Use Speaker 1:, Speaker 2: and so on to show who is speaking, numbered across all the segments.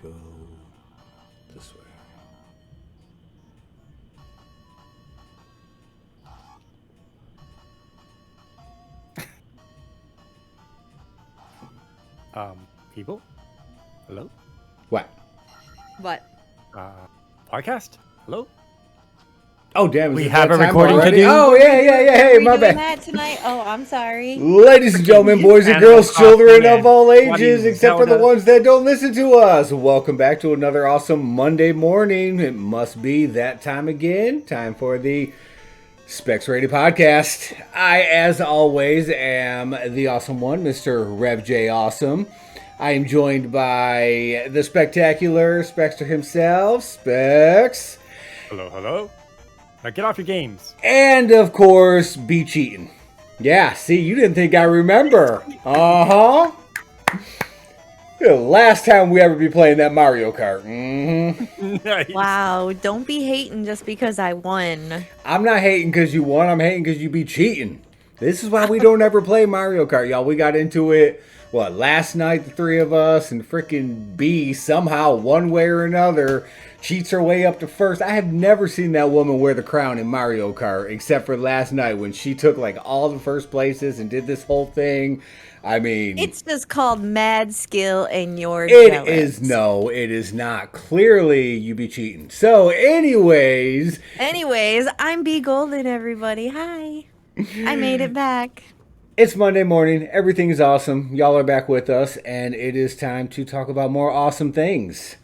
Speaker 1: go this way.
Speaker 2: People? Hello?
Speaker 1: What?
Speaker 3: What?
Speaker 2: Podcast? Hello?
Speaker 1: Oh, damn.
Speaker 2: We have a recording to do.
Speaker 1: Oh, yeah. Hey, my
Speaker 3: doing
Speaker 1: bad.
Speaker 3: that tonight? Oh, I'm sorry.
Speaker 1: Ladies and gentlemen, boys and girls, children of all ages, except for the
Speaker 2: Zelda.
Speaker 1: ones that don't listen to us. Welcome back to another awesome Monday morning. It must be that time again. Time for the SpecsRated podcast. I, as always, am the awesome one, Mr. Rev J Awesome. I am joined by the spectacular Specster himself, Specs.
Speaker 2: Hello. Now get off your games.
Speaker 1: And, of course, be cheating. Yeah, see, you didn't think I remember. Uh-huh. The last time we ever be playing that Mario Kart. Mm-hmm.
Speaker 2: Nice.
Speaker 3: Wow, don't be hating just because I won.
Speaker 1: I'm not hating because you won. I'm hating because you be cheating. This is why we don't ever play Mario Kart, y'all. We got into it, last night, the three of us, and frickin' B, somehow, one way or another, cheats her way up to first. I have never seen that woman wear the crown in Mario Kart, except for last night when she took, all the first places and did this whole thing. I mean...
Speaker 3: It's just called mad skill and you're
Speaker 1: It is not. Clearly, you be cheating. So, anyways,
Speaker 3: I'm B Golden, everybody. Hi. I made it back.
Speaker 1: it's Monday morning. Everything is awesome. Y'all are back with us, and it is time to talk about more awesome things.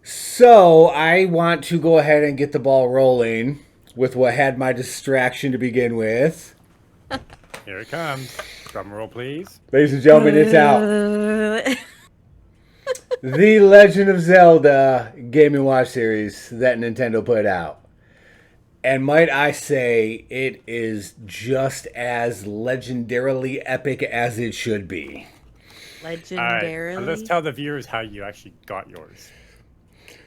Speaker 1: So, I want to go ahead and get the ball rolling with what had my distraction to begin with.
Speaker 2: Here it comes. Drum roll, please.
Speaker 1: Ladies and gentlemen, it's out. The Legend of Zelda Game & Watch series that Nintendo put out. And might I say, it is just as legendarily epic as it should be.
Speaker 3: Legendarily.
Speaker 2: All right, let's tell the viewers how you actually got yours.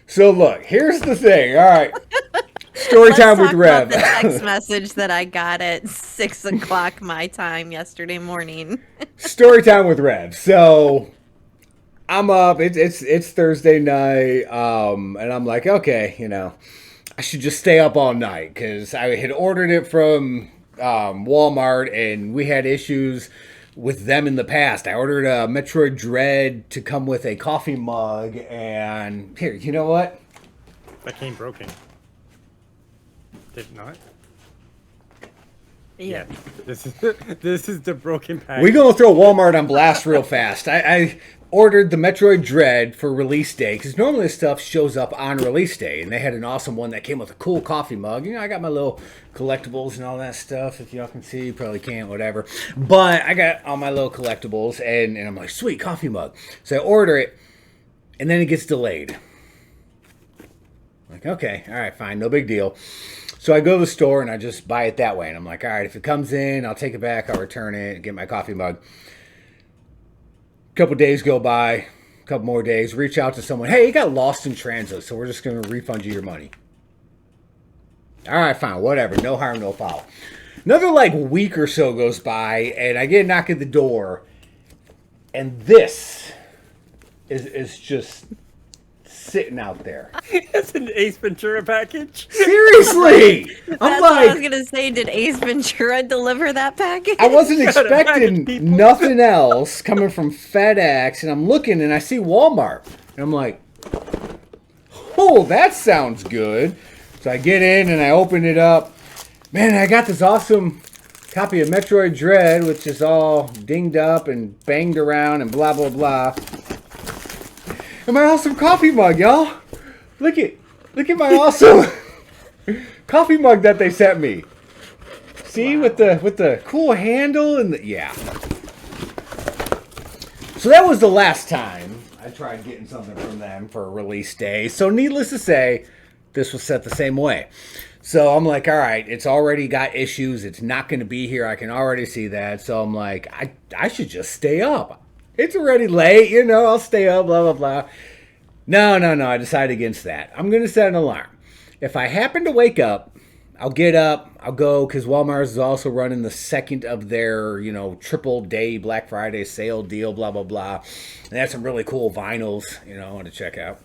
Speaker 1: So look, here's the thing. All right. Story time with Rev.
Speaker 3: The text message that I got at 6 o'clock my time yesterday morning.
Speaker 1: Story time with Rev. So I'm up. It's Thursday night. And I'm like, okay, I should just stay up all night because I had ordered it from Walmart and we had issues with them in the past. I ordered a Metroid Dread to come with a coffee mug, and here, you know what?
Speaker 2: That came broken. Did it not?
Speaker 3: Yeah.
Speaker 2: This is the broken pack.
Speaker 1: We gonna throw Walmart on blast real fast. I ordered the Metroid Dread for release day because normally this stuff shows up on release day, and they had an awesome one that came with a cool coffee mug. I got my little collectibles and all that stuff. If y'all can see, you probably can't, whatever. But I got all my little collectibles, and I'm like, sweet, coffee mug. So I order it, and then it gets delayed. Like, okay, all right, fine, no big deal. So I go to the store, and I just buy it that way. And I'm like, all right, if it comes in, I'll take it back, I'll return it, get my coffee mug. Couple days go by, a couple more days, reach out to someone. Hey, it got lost in transit, so we're just going to refund you your money. All right, fine, whatever. No harm, no foul. Another, week or so goes by, and I get a knock at the door, and this is just sitting out there.
Speaker 2: It's an Ace Ventura package.
Speaker 1: Seriously!
Speaker 3: That's
Speaker 1: I'm
Speaker 3: what I was
Speaker 1: like,
Speaker 3: going to say. Did Ace Ventura deliver that package?
Speaker 1: I wasn't
Speaker 2: Got a package,
Speaker 1: expecting
Speaker 2: people.
Speaker 1: nothing else coming from FedEx, and I'm looking and I see Walmart, and I'm like, oh, that sounds good. So I get in and I open it up. Man, I got this awesome copy of Metroid Dread, which is all dinged up and banged around and blah, blah, blah. And my awesome coffee mug, y'all. Look at my awesome coffee mug that they sent me. See, wow. with the cool handle and yeah. So that was the last time I tried getting something from them for a release day. So needless to say, this was set the same way. So I'm like, all right, it's already got issues. It's not going to be here. I can already see that. So I'm like, I should just stay up. It's already late, I'll stay up, blah, blah, blah. No, I decided against that. I'm going to set an alarm. If I happen to wake up, I'll get up, I'll go, because Walmart's is also running the second of their, triple day Black Friday sale deal, blah, blah, blah. And they have some really cool vinyls, I want to check out.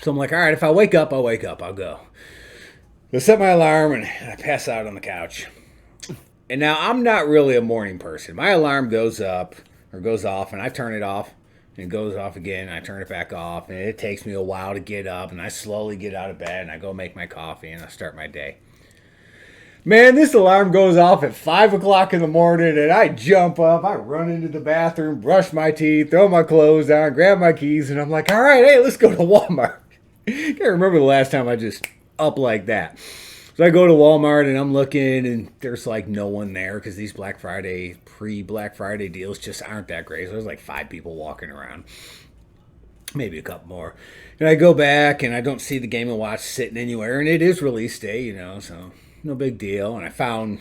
Speaker 1: So I'm like, all right, if I wake up, I'll go. I set my alarm and I pass out on the couch. And now I'm not really a morning person. My alarm goes off, and I turn it off. And it goes off again, and I turn it back off, and it takes me a while to get up, and I slowly get out of bed, and I go make my coffee, and I start my day. Man, this alarm goes off at 5 o'clock in the morning, and I jump up, I run into the bathroom, brush my teeth, throw my clothes on, grab my keys, and I'm like, all right, hey, let's go to Walmart. Can't remember the last time I just up like that. So I go to Walmart and I'm looking and there's like no one there because these pre-Black Friday deals just aren't that great. So there's like 5 people walking around. Maybe a couple more. And I go back and I don't see the Game & Watch sitting anywhere. And it is release day, so no big deal. And I found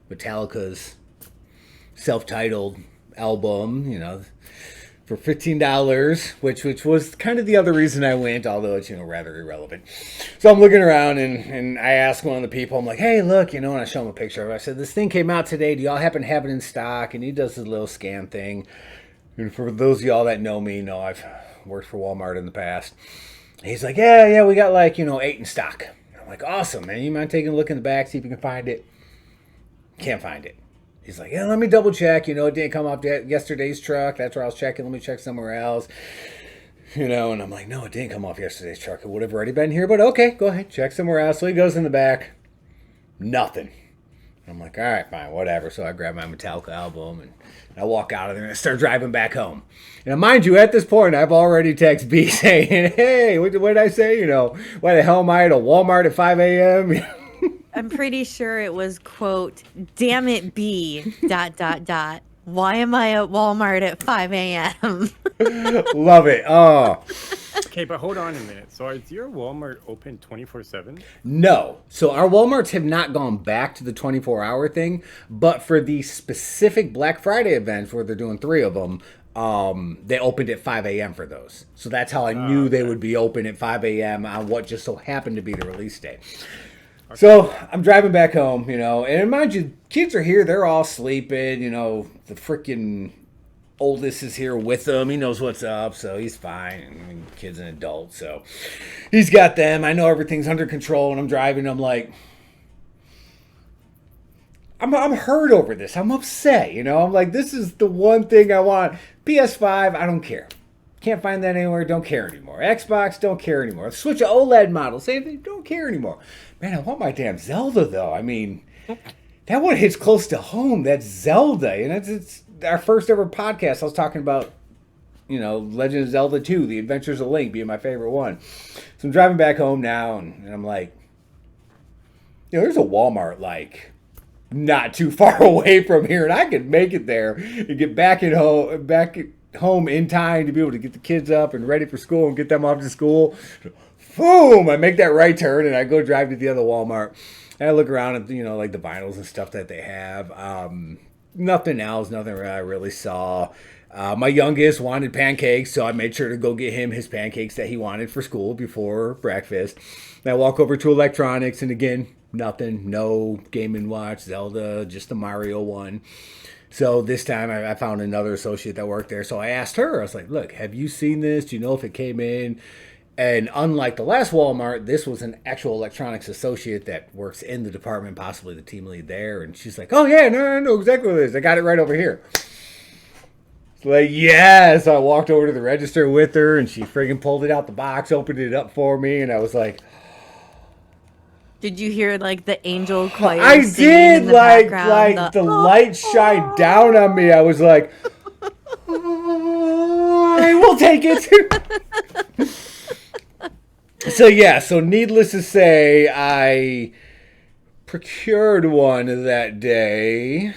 Speaker 1: Metallica's self-titled album, for $15, which was kind of the other reason I went, although it's, rather irrelevant. So I'm looking around and I asked one of the people, I'm like, hey, look, and I show him a picture of it. I said, this thing came out today. Do y'all happen to have it in stock? And he does this little scan thing. And for those of y'all that know me, know I've worked for Walmart in the past. And he's like, yeah, we got 8 in stock. And I'm like, awesome, man. You mind taking a look in the back, see if you can find it? Can't find it. He's like, yeah, let me double check. It didn't come off yesterday's truck. That's where I was checking. Let me check somewhere else. And I'm like, no, it didn't come off yesterday's truck. It would have already been here, but okay, go ahead. Check somewhere else. So he goes in the back. Nothing. I'm like, all right, fine, whatever. So I grab my Metallica album and I walk out of there and I start driving back home. And mind you, at this point, I've already texted B saying, hey, what did I say? Why the hell am I at a Walmart at 5 a.m.?
Speaker 3: I'm pretty sure it was, quote, damn it, B, ... Why am I at Walmart at 5 a.m.?
Speaker 1: Love it. Oh.
Speaker 2: Okay, but hold on a minute. So is your Walmart open 24/7?
Speaker 1: No. So our Walmarts have not gone back to the 24-hour thing, but for the specific Black Friday events where they're doing 3 of them, they opened at 5 a.m. for those. So that's how I knew they would be open at 5 a.m. on what just so happened to be the release date. Okay. So I'm driving back home, and mind you, kids are here. They're all sleeping, the freaking oldest is here with them. He knows what's up, so he's fine. I mean, kid's an adult, so he's got them. I know everything's under control, and I'm driving. I'm like, I'm hurt over this. I'm upset, I'm like, this is the one thing I want. PS5, I don't care. Can't find that anywhere. Don't care anymore. Xbox, don't care anymore. Switch an OLED model. Same thing. Don't care anymore. Man, I want my damn Zelda, though. I mean, that one hits close to home. That's Zelda. And it's our first ever podcast. I was talking about, Legend of Zelda 2, The Adventures of Link being my favorite one. So I'm driving back home now, and I'm like, there's a Walmart, not too far away from here, and I could make it there and get back at home in time to be able to get the kids up and ready for school and get them off to school. Boom! I make that right turn and I go drive to the other Walmart. And I look around at, the vinyls and stuff that they have. Nothing else, nothing I really saw. My youngest wanted pancakes, so I made sure to go get him his pancakes that he wanted for school before breakfast. And I walk over to electronics, and again, nothing. No Game & Watch, Zelda, just the Mario one. So this time I found another associate that worked there. So I asked her, I was like, look, have you seen this? Do you know if it came in? And unlike the last Walmart, this was an actual electronics associate that works in the department, possibly the team lead there. And she's like, oh, yeah, no, I know exactly what it is. I got it right over here. It's like, yeah. So I walked over to the register with her, and she friggin' pulled it out the box, opened it up for me, and I was like,
Speaker 3: did you hear the angel choir?
Speaker 1: I did,
Speaker 3: in the background?
Speaker 1: the light shined down on me. I was like, I will take it. So needless to say, I procured one that day.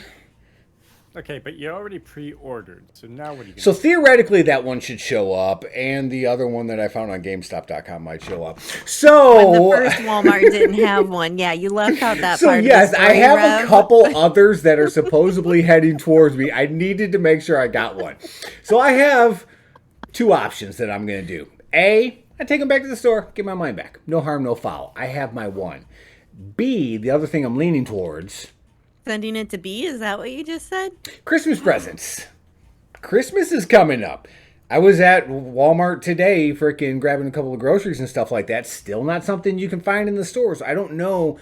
Speaker 2: Okay, but you already pre-ordered, so now what are you going to do?
Speaker 1: So theoretically, that one should show up, and the other one that I found on GameStop.com might show up. So
Speaker 3: when the first Walmart didn't have one, yeah, you left out that
Speaker 1: so
Speaker 3: part. So
Speaker 1: yes, I have a couple others that are supposedly heading towards me. I needed to make sure I got one. So I have 2 options that I'm going to do. A, I take them back to the store, get my money back. No harm, no foul. I have my one. B, the other thing I'm leaning towards,
Speaker 3: Sending it to B? Is that what you just said?
Speaker 1: Christmas presents. Christmas is coming up. I was at Walmart today freaking grabbing a couple of groceries and stuff like that. Still not something you can find in the stores. I don't know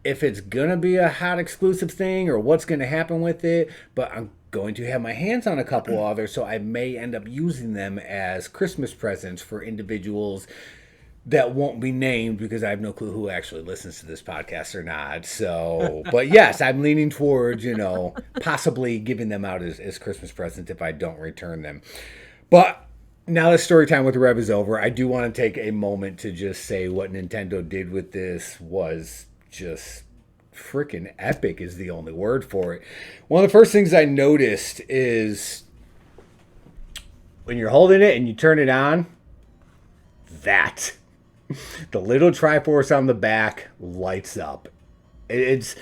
Speaker 1: if it's going to be a hot exclusive thing or what's going to happen with it, but I'm going to have my hands on a couple others, so I may end up using them as Christmas presents for individuals that won't be named because I have no clue who actually listens to this podcast or not. So, but yes, I'm leaning towards, possibly giving them out as Christmas presents if I don't return them. But now that story time with Rev is over, I do want to take a moment to just say what Nintendo did with this was just freaking epic is the only word for it. One of the first things I noticed is when you're holding it and you turn it on, the little Triforce on the back lights up. It's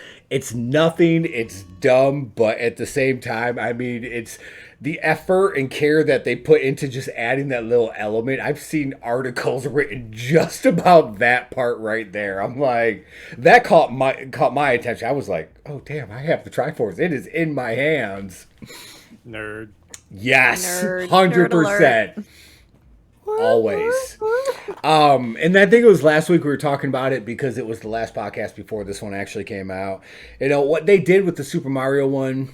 Speaker 1: nothing, it's dumb, but at the same time, I mean, it's the effort and care that they put into just adding that little element. I've seen articles written just about that part right there. I'm like, that caught my attention. I was like, oh damn, I have the Triforce. It is in my hands.
Speaker 2: Nerd.
Speaker 1: Yes,
Speaker 3: Nerd
Speaker 1: 100%. Always. And I think it was last week we were talking about it because it was the last podcast before this one actually came out. What they did with the Super Mario one,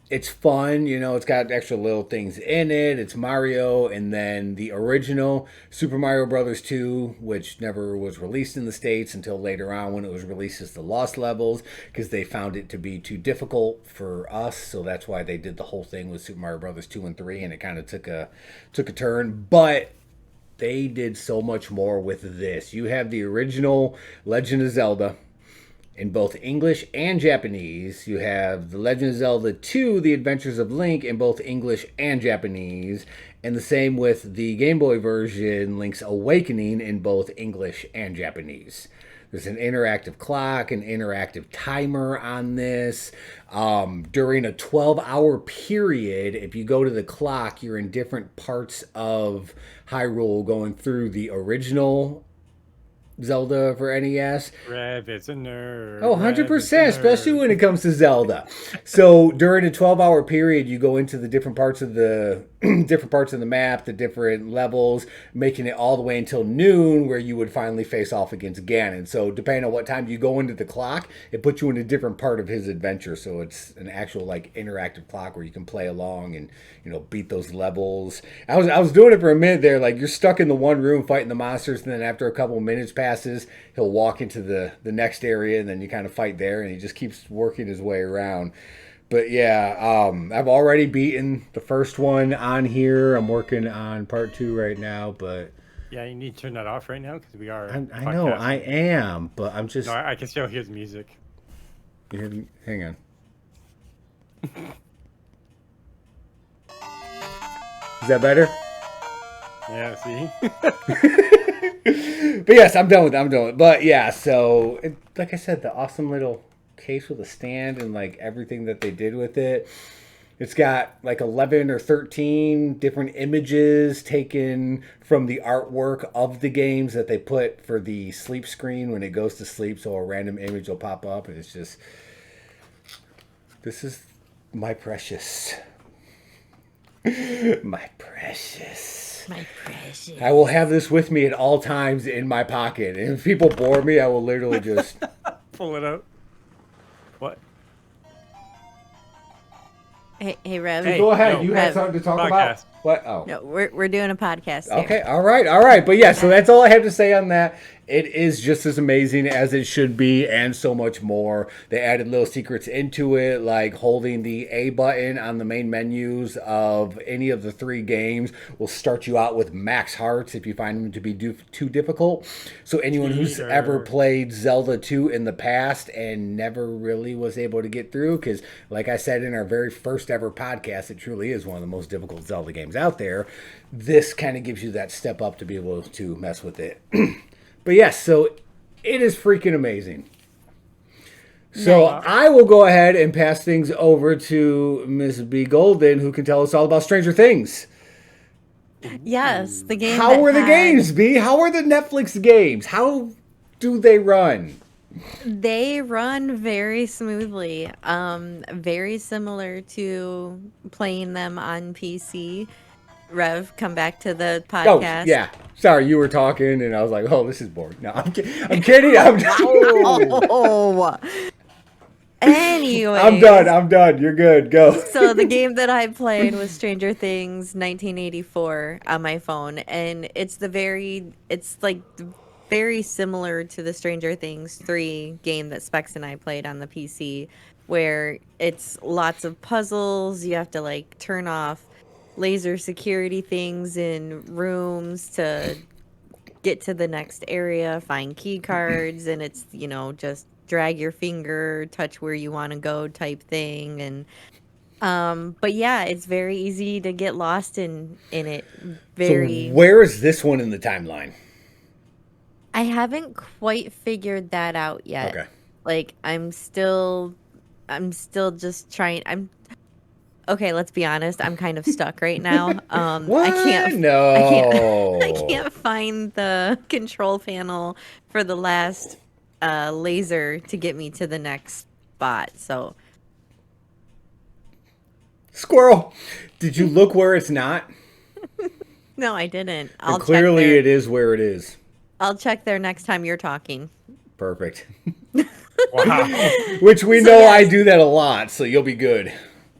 Speaker 1: it's fun. It's got extra little things in it. It's Mario, and then the original Super Mario Brothers 2, which never was released in the States until later on when it was released as the Lost Levels, because they found it to be too difficult for us. So that's why they did the whole thing with Super Mario Brothers 2 and 3, and it kind of took a turn. But they did so much more with this. You have the original Legend of Zelda in both English and Japanese. You have The Legend of Zelda 2, The Adventures of Link, in both English and Japanese. And the same with the Game Boy version, Link's Awakening, in both English and Japanese. There's an interactive clock, an interactive timer on this. During a 12-hour period, if you go to the clock, you're in different parts of Hyrule going through the original Zelda for NES.
Speaker 2: Rev is a nerd.
Speaker 1: Oh, 100%, especially when it comes to Zelda. So during a 12-hour period, you go into the different parts of the map, the different levels, making it all the way until noon, where you would finally face off against Ganon. So depending on what time you go into the clock, it puts you in a different part of his adventure. So it's an actual interactive clock where you can play along and beat those levels. I was doing it for a minute there. Like, you're stuck in the one room fighting the monsters, and then after a couple of minutes passes, he'll walk into the next area, and then you kind of fight there, and he just keeps working his way around. But yeah, I've already beaten the first one on here. I'm working on part 2 right now, but
Speaker 2: yeah, you need to turn that off right now because we are.
Speaker 1: I know I am, but I'm just.
Speaker 2: No, I can still hear the music.
Speaker 1: Hang on. Is that better?
Speaker 2: Yeah, see?
Speaker 1: But yes, I'm done with it. But yeah, so like I said, the awesome little case with a stand and everything that they did with it. It's got 11 or 13 different images taken from the artwork of the games that they put for the sleep screen when it goes to sleep. So a random image will pop up, and it's just, this is my precious. My precious.
Speaker 3: My precious.
Speaker 1: I will have this with me at all times in my pocket. And if people bore me, I will literally just
Speaker 2: pull it out. What?
Speaker 3: Hey, Rev.
Speaker 2: Hey,
Speaker 1: go ahead.
Speaker 2: no,
Speaker 1: You had
Speaker 3: Rev.
Speaker 1: something to talk
Speaker 2: Podcast.
Speaker 1: about? What? Oh.
Speaker 3: No, we're doing a podcast here.
Speaker 1: Okay, all right. But yeah, so that's all I have to say on that. It is just as amazing as it should be, and so much more. They added little secrets into it, like holding the A button on the main menus of any of the 3 games will start you out with max hearts if you find them to be too difficult. So anyone who's ever played Zelda 2 in the past and never really was able to get through, because like I said in our very first ever podcast, it truly is one of the most difficult Zelda games out there. This kind of gives you that step up to be able to mess with it. But yes, so it is freaking amazing. So
Speaker 3: Nice.
Speaker 1: I will go ahead and pass things over to Miss B. Golden, who can tell us all about Stranger Things.
Speaker 3: Yes, the game.
Speaker 1: How were the games, B? How are the Netflix games? How do they run?
Speaker 3: They run very smoothly. Very similar to playing them on PC. Rev, come back to the
Speaker 1: Oh,
Speaker 3: podcast.
Speaker 1: yeah. Sorry, you were talking, and I was like, "Oh, this is boring." No, I'm kidding. Oh,
Speaker 3: Oh. Anyways,
Speaker 1: I'm done. I'm done. You're good. Go.
Speaker 3: so the game that I played was Stranger Things 1984 on my phone, and it's like very similar to the Stranger Things 3 game that Specs and I played on the PC, where it's lots of puzzles. You have to like turn off laser security things in rooms to get to the next area, find key cards, and it's, just drag your finger, touch where you want to go type thing. And but yeah, it's very easy to get lost in it.
Speaker 1: So,
Speaker 3: Very
Speaker 1: where is this one in the timeline?
Speaker 3: I haven't quite figured that out yet.
Speaker 1: Okay.
Speaker 3: Like I'm still just trying. Okay, let's be honest. I'm kind of stuck right now.
Speaker 1: What?
Speaker 3: I can't.
Speaker 1: No.
Speaker 3: I can't find the control panel for the last laser to get me to the next spot. So
Speaker 1: Squirrel. Did you look where it's not?
Speaker 3: no, I didn't.
Speaker 1: And
Speaker 3: I'll
Speaker 1: clearly,
Speaker 3: check there.
Speaker 1: it is where it is.
Speaker 3: I'll check there next time you're talking.
Speaker 1: Perfect.
Speaker 2: Wow.
Speaker 1: Which we
Speaker 3: So,
Speaker 1: know
Speaker 3: yes.
Speaker 1: I do that a lot, so you'll be good.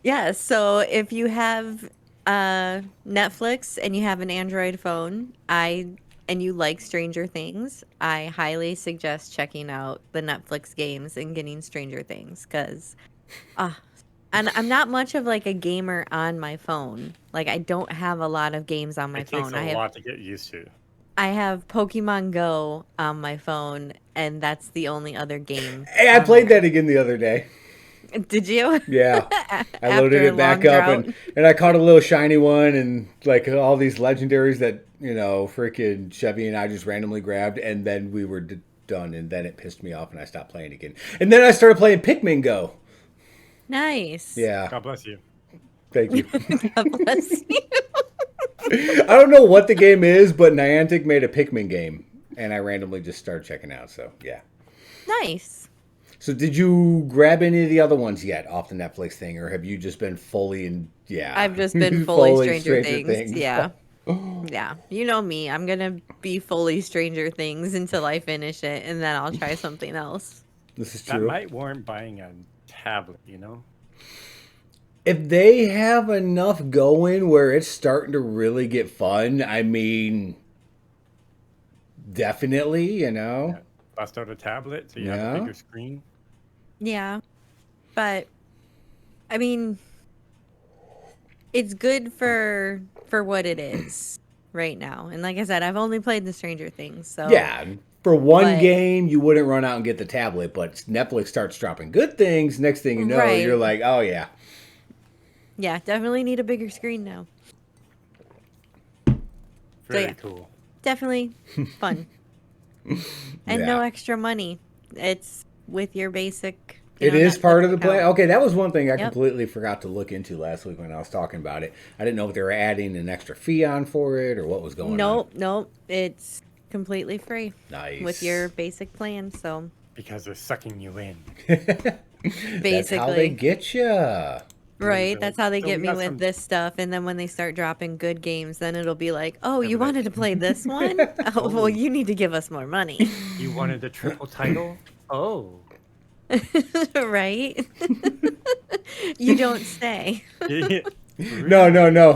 Speaker 3: Yeah. So if you have Netflix and you have an Android phone, and you like Stranger Things, I highly suggest checking out the Netflix games and getting Stranger Things because, and I'm not much of like a gamer on my phone. Like I don't have a lot of games on my
Speaker 2: It takes
Speaker 3: phone.
Speaker 2: a lot to get used to.
Speaker 3: I have Pokemon Go on my phone, and that's the only other game.
Speaker 1: Hey, I
Speaker 3: on
Speaker 1: played
Speaker 3: there.
Speaker 1: that again the other day.
Speaker 3: Did you?
Speaker 1: Yeah. I loaded
Speaker 3: After a
Speaker 1: it back
Speaker 3: long
Speaker 1: up
Speaker 3: drought?
Speaker 1: and I caught a little shiny one and like all these legendaries that, freaking Chevy and I just randomly grabbed and then we were done and then it pissed me off and I stopped playing again. And then I started playing Pikmin Go.
Speaker 3: Nice.
Speaker 1: Yeah.
Speaker 2: God bless you.
Speaker 1: Thank you.
Speaker 3: God bless you.
Speaker 1: I don't know what the game is, but Niantic made a Pikmin game and I randomly just started checking out. So, yeah.
Speaker 3: Nice.
Speaker 1: So did you grab any of the other ones yet off the Netflix thing, or have you just been fully in? Yeah,
Speaker 3: I've just been fully Stranger Things. Yeah. Yeah. You know me. I'm going to be fully Stranger Things until I finish it, and then I'll try something else.
Speaker 1: This is
Speaker 2: That
Speaker 1: true.
Speaker 2: might warrant buying a tablet, you know?
Speaker 1: If they have enough going where it's starting to really get fun, I mean, definitely,
Speaker 2: Bust out a tablet so you have
Speaker 1: Yeah.
Speaker 2: a bigger screen.
Speaker 3: Yeah. But, I mean, it's good for what it is right now. And like I said, I've only played the Stranger Things, so
Speaker 1: Yeah, for one
Speaker 3: But-
Speaker 1: game, you wouldn't run out and get the tablet, but Netflix starts dropping good things. Next thing you know,
Speaker 3: Right.
Speaker 1: you're like, oh yeah.
Speaker 3: yeah, definitely need a bigger screen now.
Speaker 2: Very
Speaker 3: yeah.
Speaker 2: cool.
Speaker 3: Definitely fun. And
Speaker 1: Yeah.
Speaker 3: no extra money. It's with your basic.
Speaker 1: It is
Speaker 3: Netflix
Speaker 1: part of the plan.
Speaker 3: account.
Speaker 1: Okay, that was one thing I
Speaker 3: Yep.
Speaker 1: completely forgot to look into last week when I was talking about it. I didn't know if they were adding an extra fee on for it or what was going on.
Speaker 3: Nope. It's completely free
Speaker 1: Nice.
Speaker 3: with your basic plan. So
Speaker 2: Because they're sucking you in.
Speaker 3: basically,
Speaker 1: That's how they get you.
Speaker 3: right?
Speaker 2: So-
Speaker 3: That's how they
Speaker 2: so
Speaker 3: get
Speaker 2: we
Speaker 3: me
Speaker 2: got
Speaker 3: with
Speaker 2: some-
Speaker 3: this stuff. And then when they start dropping good games, then it'll be like, oh, you
Speaker 2: but-
Speaker 3: wanted to play this one? Oh, well, you need to give us more money,
Speaker 2: You wanted a triple title? Oh.
Speaker 3: right? You don't say.
Speaker 1: No.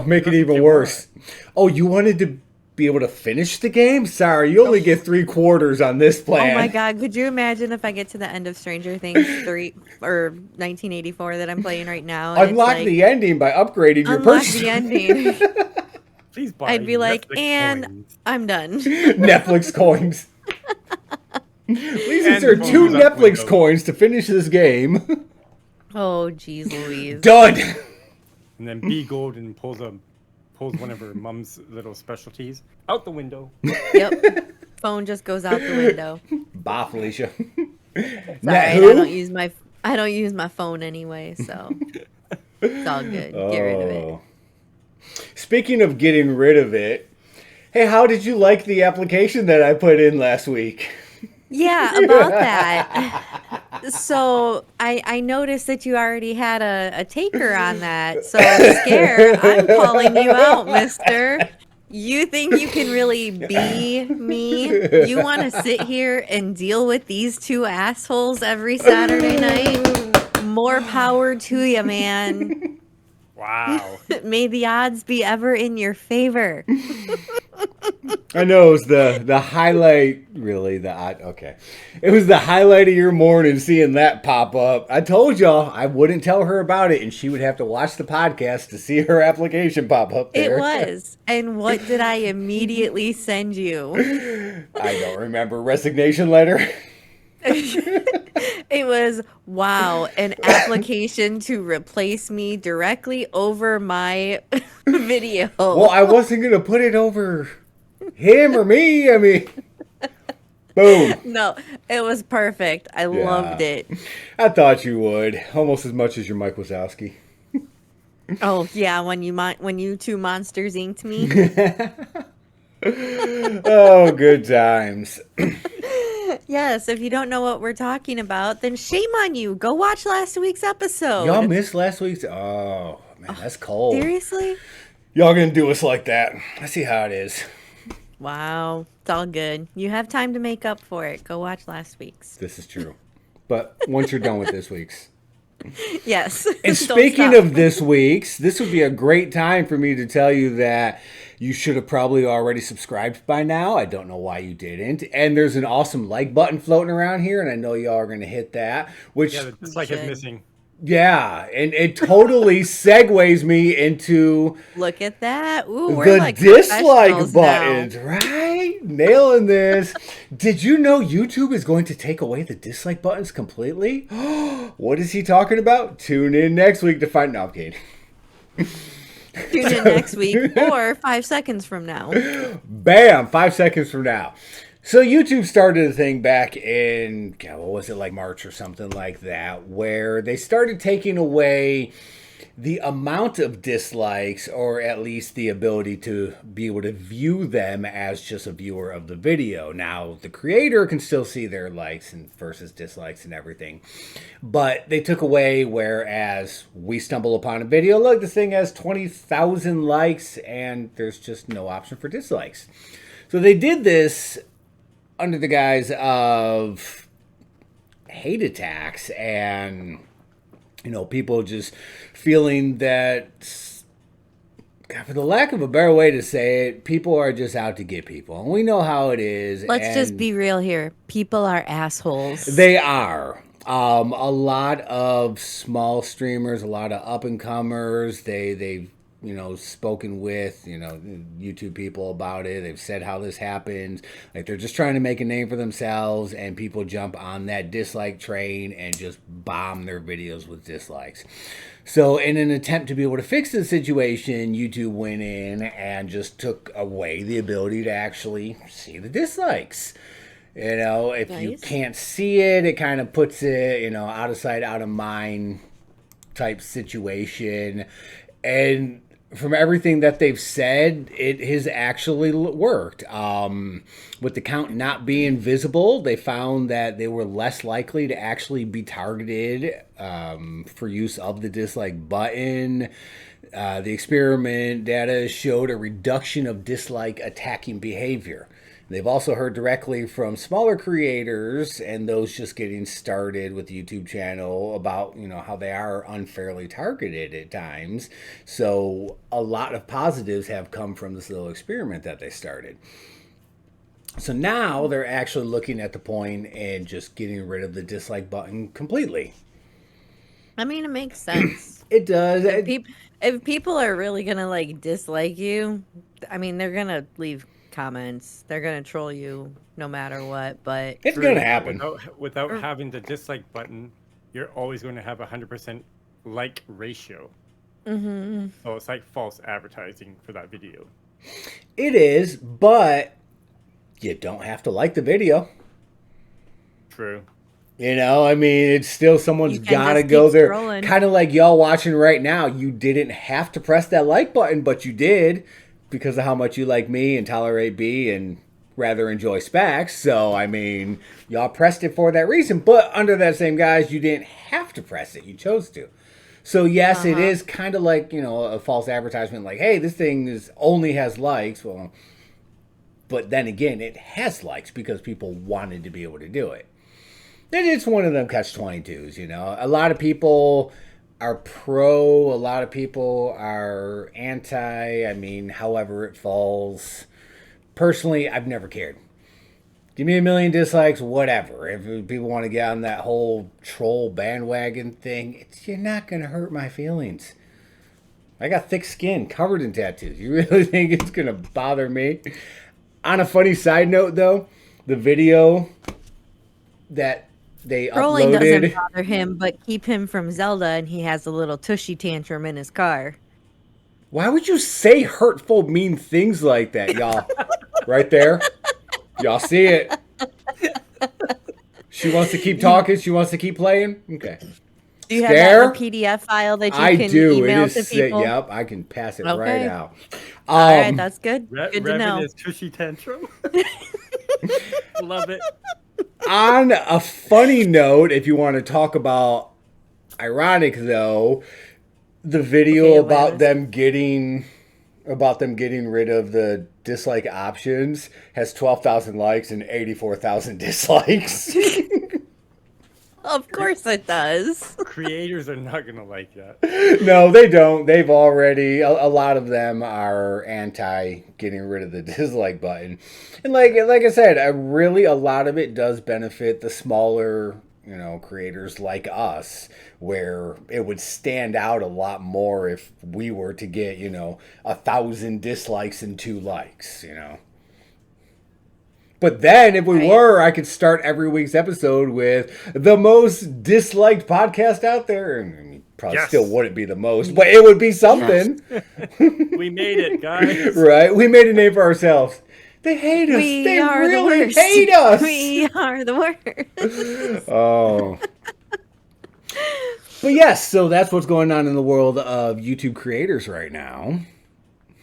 Speaker 1: Make it
Speaker 2: Doesn't
Speaker 1: even
Speaker 2: get
Speaker 1: worse. Oh, you wanted to be able to finish the game? Sorry, you only get 3/4 on this plan.
Speaker 3: Oh my god, could you imagine if I get to the end of Stranger Things 3 or 1984 that I'm playing right now? And
Speaker 1: Unlock
Speaker 3: it's like,
Speaker 1: the ending by upgrading your
Speaker 3: unlock
Speaker 1: purchase.
Speaker 3: the ending.
Speaker 2: Please buy
Speaker 3: I'd be like,
Speaker 2: Netflix
Speaker 3: and
Speaker 2: coins.
Speaker 3: I'm done.
Speaker 1: Netflix coins. Please
Speaker 2: And
Speaker 1: insert
Speaker 2: the
Speaker 1: 2
Speaker 2: phone's up
Speaker 1: Netflix
Speaker 2: window.
Speaker 1: coins to finish this game.
Speaker 3: Oh, jeez Louise.
Speaker 1: Done.
Speaker 2: And then B Golden pulls one of her mom's little specialties out the window.
Speaker 3: Yep. Phone just goes out the window.
Speaker 1: Bye, Felicia.
Speaker 3: Sorry,
Speaker 1: Now
Speaker 3: I
Speaker 1: who?
Speaker 3: don't use my phone anyway, so it's all good. Get rid of it.
Speaker 1: Oh. Speaking of getting rid of it, hey, how did you like the application that I put in last week?
Speaker 3: Yeah, about that. So I noticed that you already had a taker on that. So Scare, I'm calling you out, mister. You think you can really be me? You want to sit here and deal with these two assholes every Saturday night? More power to you, man.
Speaker 2: Wow.
Speaker 3: May the odds be ever in your favor.
Speaker 1: I know it was the highlight, really, okay. It was the highlight of your morning seeing that pop up. I told y'all I wouldn't tell her about it, and she would have to watch the podcast to see her application pop up there.
Speaker 3: It was. And what did I immediately send you?
Speaker 1: I don't remember. Resignation letter?
Speaker 3: It was, wow, an application to replace me directly over my video.
Speaker 1: Well, I wasn't going to put it over him or me. I mean, boom.
Speaker 3: No, it was perfect. I loved it.
Speaker 1: I thought you would. Almost as much as your Mike Wazowski.
Speaker 3: Oh, yeah, when you two monsters inked me.
Speaker 1: Oh, good times.
Speaker 3: Yes, if you don't know what we're talking about, then shame on you. Go watch last week's episode.
Speaker 1: Y'all missed last week's? Oh, man, that's cold.
Speaker 3: Seriously?
Speaker 1: Y'all gonna do us like that. I see how it is.
Speaker 3: Wow, it's all good. You have time to make up for it. Go watch last week's.
Speaker 1: This is true. But once you're done with this week's.
Speaker 3: Yes.
Speaker 1: And speaking of this week's, this would be a great time for me to tell you that you should have probably already subscribed by now. I don't know why you didn't. And there's an awesome like button floating around here, and I know y'all are going to hit that. Which,
Speaker 2: Yeah, the dislike is missing.
Speaker 1: yeah, and it totally segues me into
Speaker 3: Look at that. Ooh, we're
Speaker 1: the
Speaker 3: like
Speaker 1: dislike buttons,
Speaker 3: now.
Speaker 1: right? Nailing this. Did you know YouTube is going to take away the dislike buttons completely? What is he talking about? Tune in next week to find out. No, I'm kidding.
Speaker 3: Tune in next week or 5 seconds from now.
Speaker 1: Bam! 5 seconds from now. So YouTube started a thing back in, what was it, like March or something like that, where they started taking away the amount of dislikes, or at least the ability to be able to view them as just a viewer of the video. Now, the creator can still see their likes and versus dislikes and everything, but they took away, whereas we stumble upon a video, look, this thing has 20,000 likes, and there's just no option for dislikes. So they did this under the guise of hate attacks and, you know, people just feeling that, God, for the lack of a better way to say it, people are just out to get people. And we know how it is.
Speaker 3: Let's just be real here. People are assholes.
Speaker 1: They are. A lot of small streamers, a lot of up-and-comers, they've spoken with, YouTube people about it. They've said how this happens. Like, they're just trying to make a name for themselves, and people jump on that dislike train and just bomb their videos with dislikes. So in an attempt to be able to fix the situation, YouTube went in and just took away the ability to actually see the dislikes. If you can't see it, it kind of puts it, out of sight, out of mind type situation. And from everything that they've said, it has actually worked. With the count not being visible, they found that they were less likely to actually be targeted for use of the dislike button. The experiment data showed a reduction of dislike attacking behavior. They've also heard directly from smaller creators and those just getting started with the YouTube channel about, how they are unfairly targeted at times. So a lot of positives have come from this little experiment that they started. So now they're actually looking at the point and just getting rid of the dislike button completely.
Speaker 3: I mean, it makes sense.
Speaker 1: It does.
Speaker 3: If people are really going to dislike you, I mean, they're going to leave comments. They're gonna troll you no matter what, but
Speaker 1: it's gonna happen.
Speaker 2: Without having the dislike button, you're always going to have 100% like ratio. Mm-hmm. So it's like false advertising for that video.
Speaker 1: It is, but you don't have to like the video.
Speaker 2: True.
Speaker 1: It's still someone's got to go there. Kind of like y'all watching right now. You didn't have to press that like button, but you did. Because of how much you like me and tolerate B and rather enjoy Specs. So, I mean, y'all pressed it for that reason. But under that same guise, you didn't have to press it. You chose to. So, yes, it is kind of like, you know, a false advertisement. Like, hey, this thing only has likes. Well, but then again, it has likes because people wanted to be able to do it. And it's one of them catch-22s, you know. A lot of people are pro. A lot of people are anti. I mean, however it falls. Personally, I've never cared. Give me a million dislikes, whatever. If people want to get on that whole troll bandwagon thing, you're not going to hurt my feelings. I got thick skin, covered in tattoos. You really think it's going to bother me? On a funny side note, though, the video that they
Speaker 3: Trolling
Speaker 1: uploaded...
Speaker 3: doesn't bother him, but keep him from Zelda, and he has a little tushy tantrum in his car.
Speaker 1: Why would you say hurtful, mean things like that, y'all? Right there. Y'all see it. She wants to keep talking. She wants to keep playing. Okay.
Speaker 3: Do you have that in a PDF file that you can email to people?
Speaker 1: Yep, I can pass it right out.
Speaker 3: All right, that's good. Good to know.
Speaker 2: Is tushy tantrum. Love it.
Speaker 1: On a funny note, if you want to talk about ironic, though, the video about them getting rid of the dislike options has 12,000 likes and 84,000 dislikes.
Speaker 3: Of course it does.
Speaker 2: Creators are not going to like that.
Speaker 1: No, they don't. They've already, a lot of them are anti getting rid of the dislike button. And like I said, really a lot of it does benefit the smaller, you know, creators like us, where it would stand out a lot more if we were to get, you know, 1,000 dislikes and 2 likes, you know. But then if we were, I could start every week's episode with the most disliked podcast out there. And probably still wouldn't be the most, but it would be something.
Speaker 2: Yes. We made it, guys.
Speaker 1: Right? We made a name for ourselves. They hate us. They really hate us.
Speaker 3: We are the worst.
Speaker 1: Oh. But yes, so that's what's going on in the world of YouTube creators right now.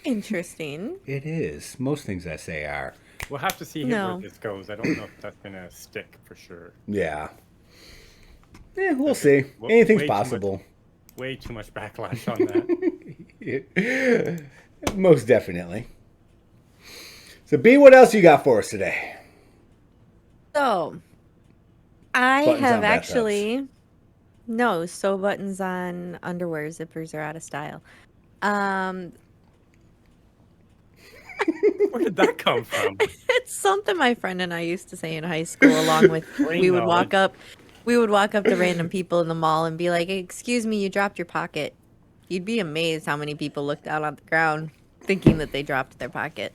Speaker 3: Interesting.
Speaker 1: It is. Most things I say are.
Speaker 2: We'll have to see where this goes. I don't know if that's going to stick for sure.
Speaker 1: Yeah. We'll see. Anything's possible.
Speaker 2: Way too much backlash on that.
Speaker 1: Most definitely. So, B, what else you got for us today?
Speaker 3: So, I have actually... No, sew buttons on underwear. Zippers are out of style.
Speaker 2: Where did that come from?
Speaker 3: It's something my friend and I used to say in high school, along with we would walk up to random people in the mall and be like, "Excuse me, you dropped your pocket." You'd be amazed how many people looked out on the ground thinking that they dropped their pocket.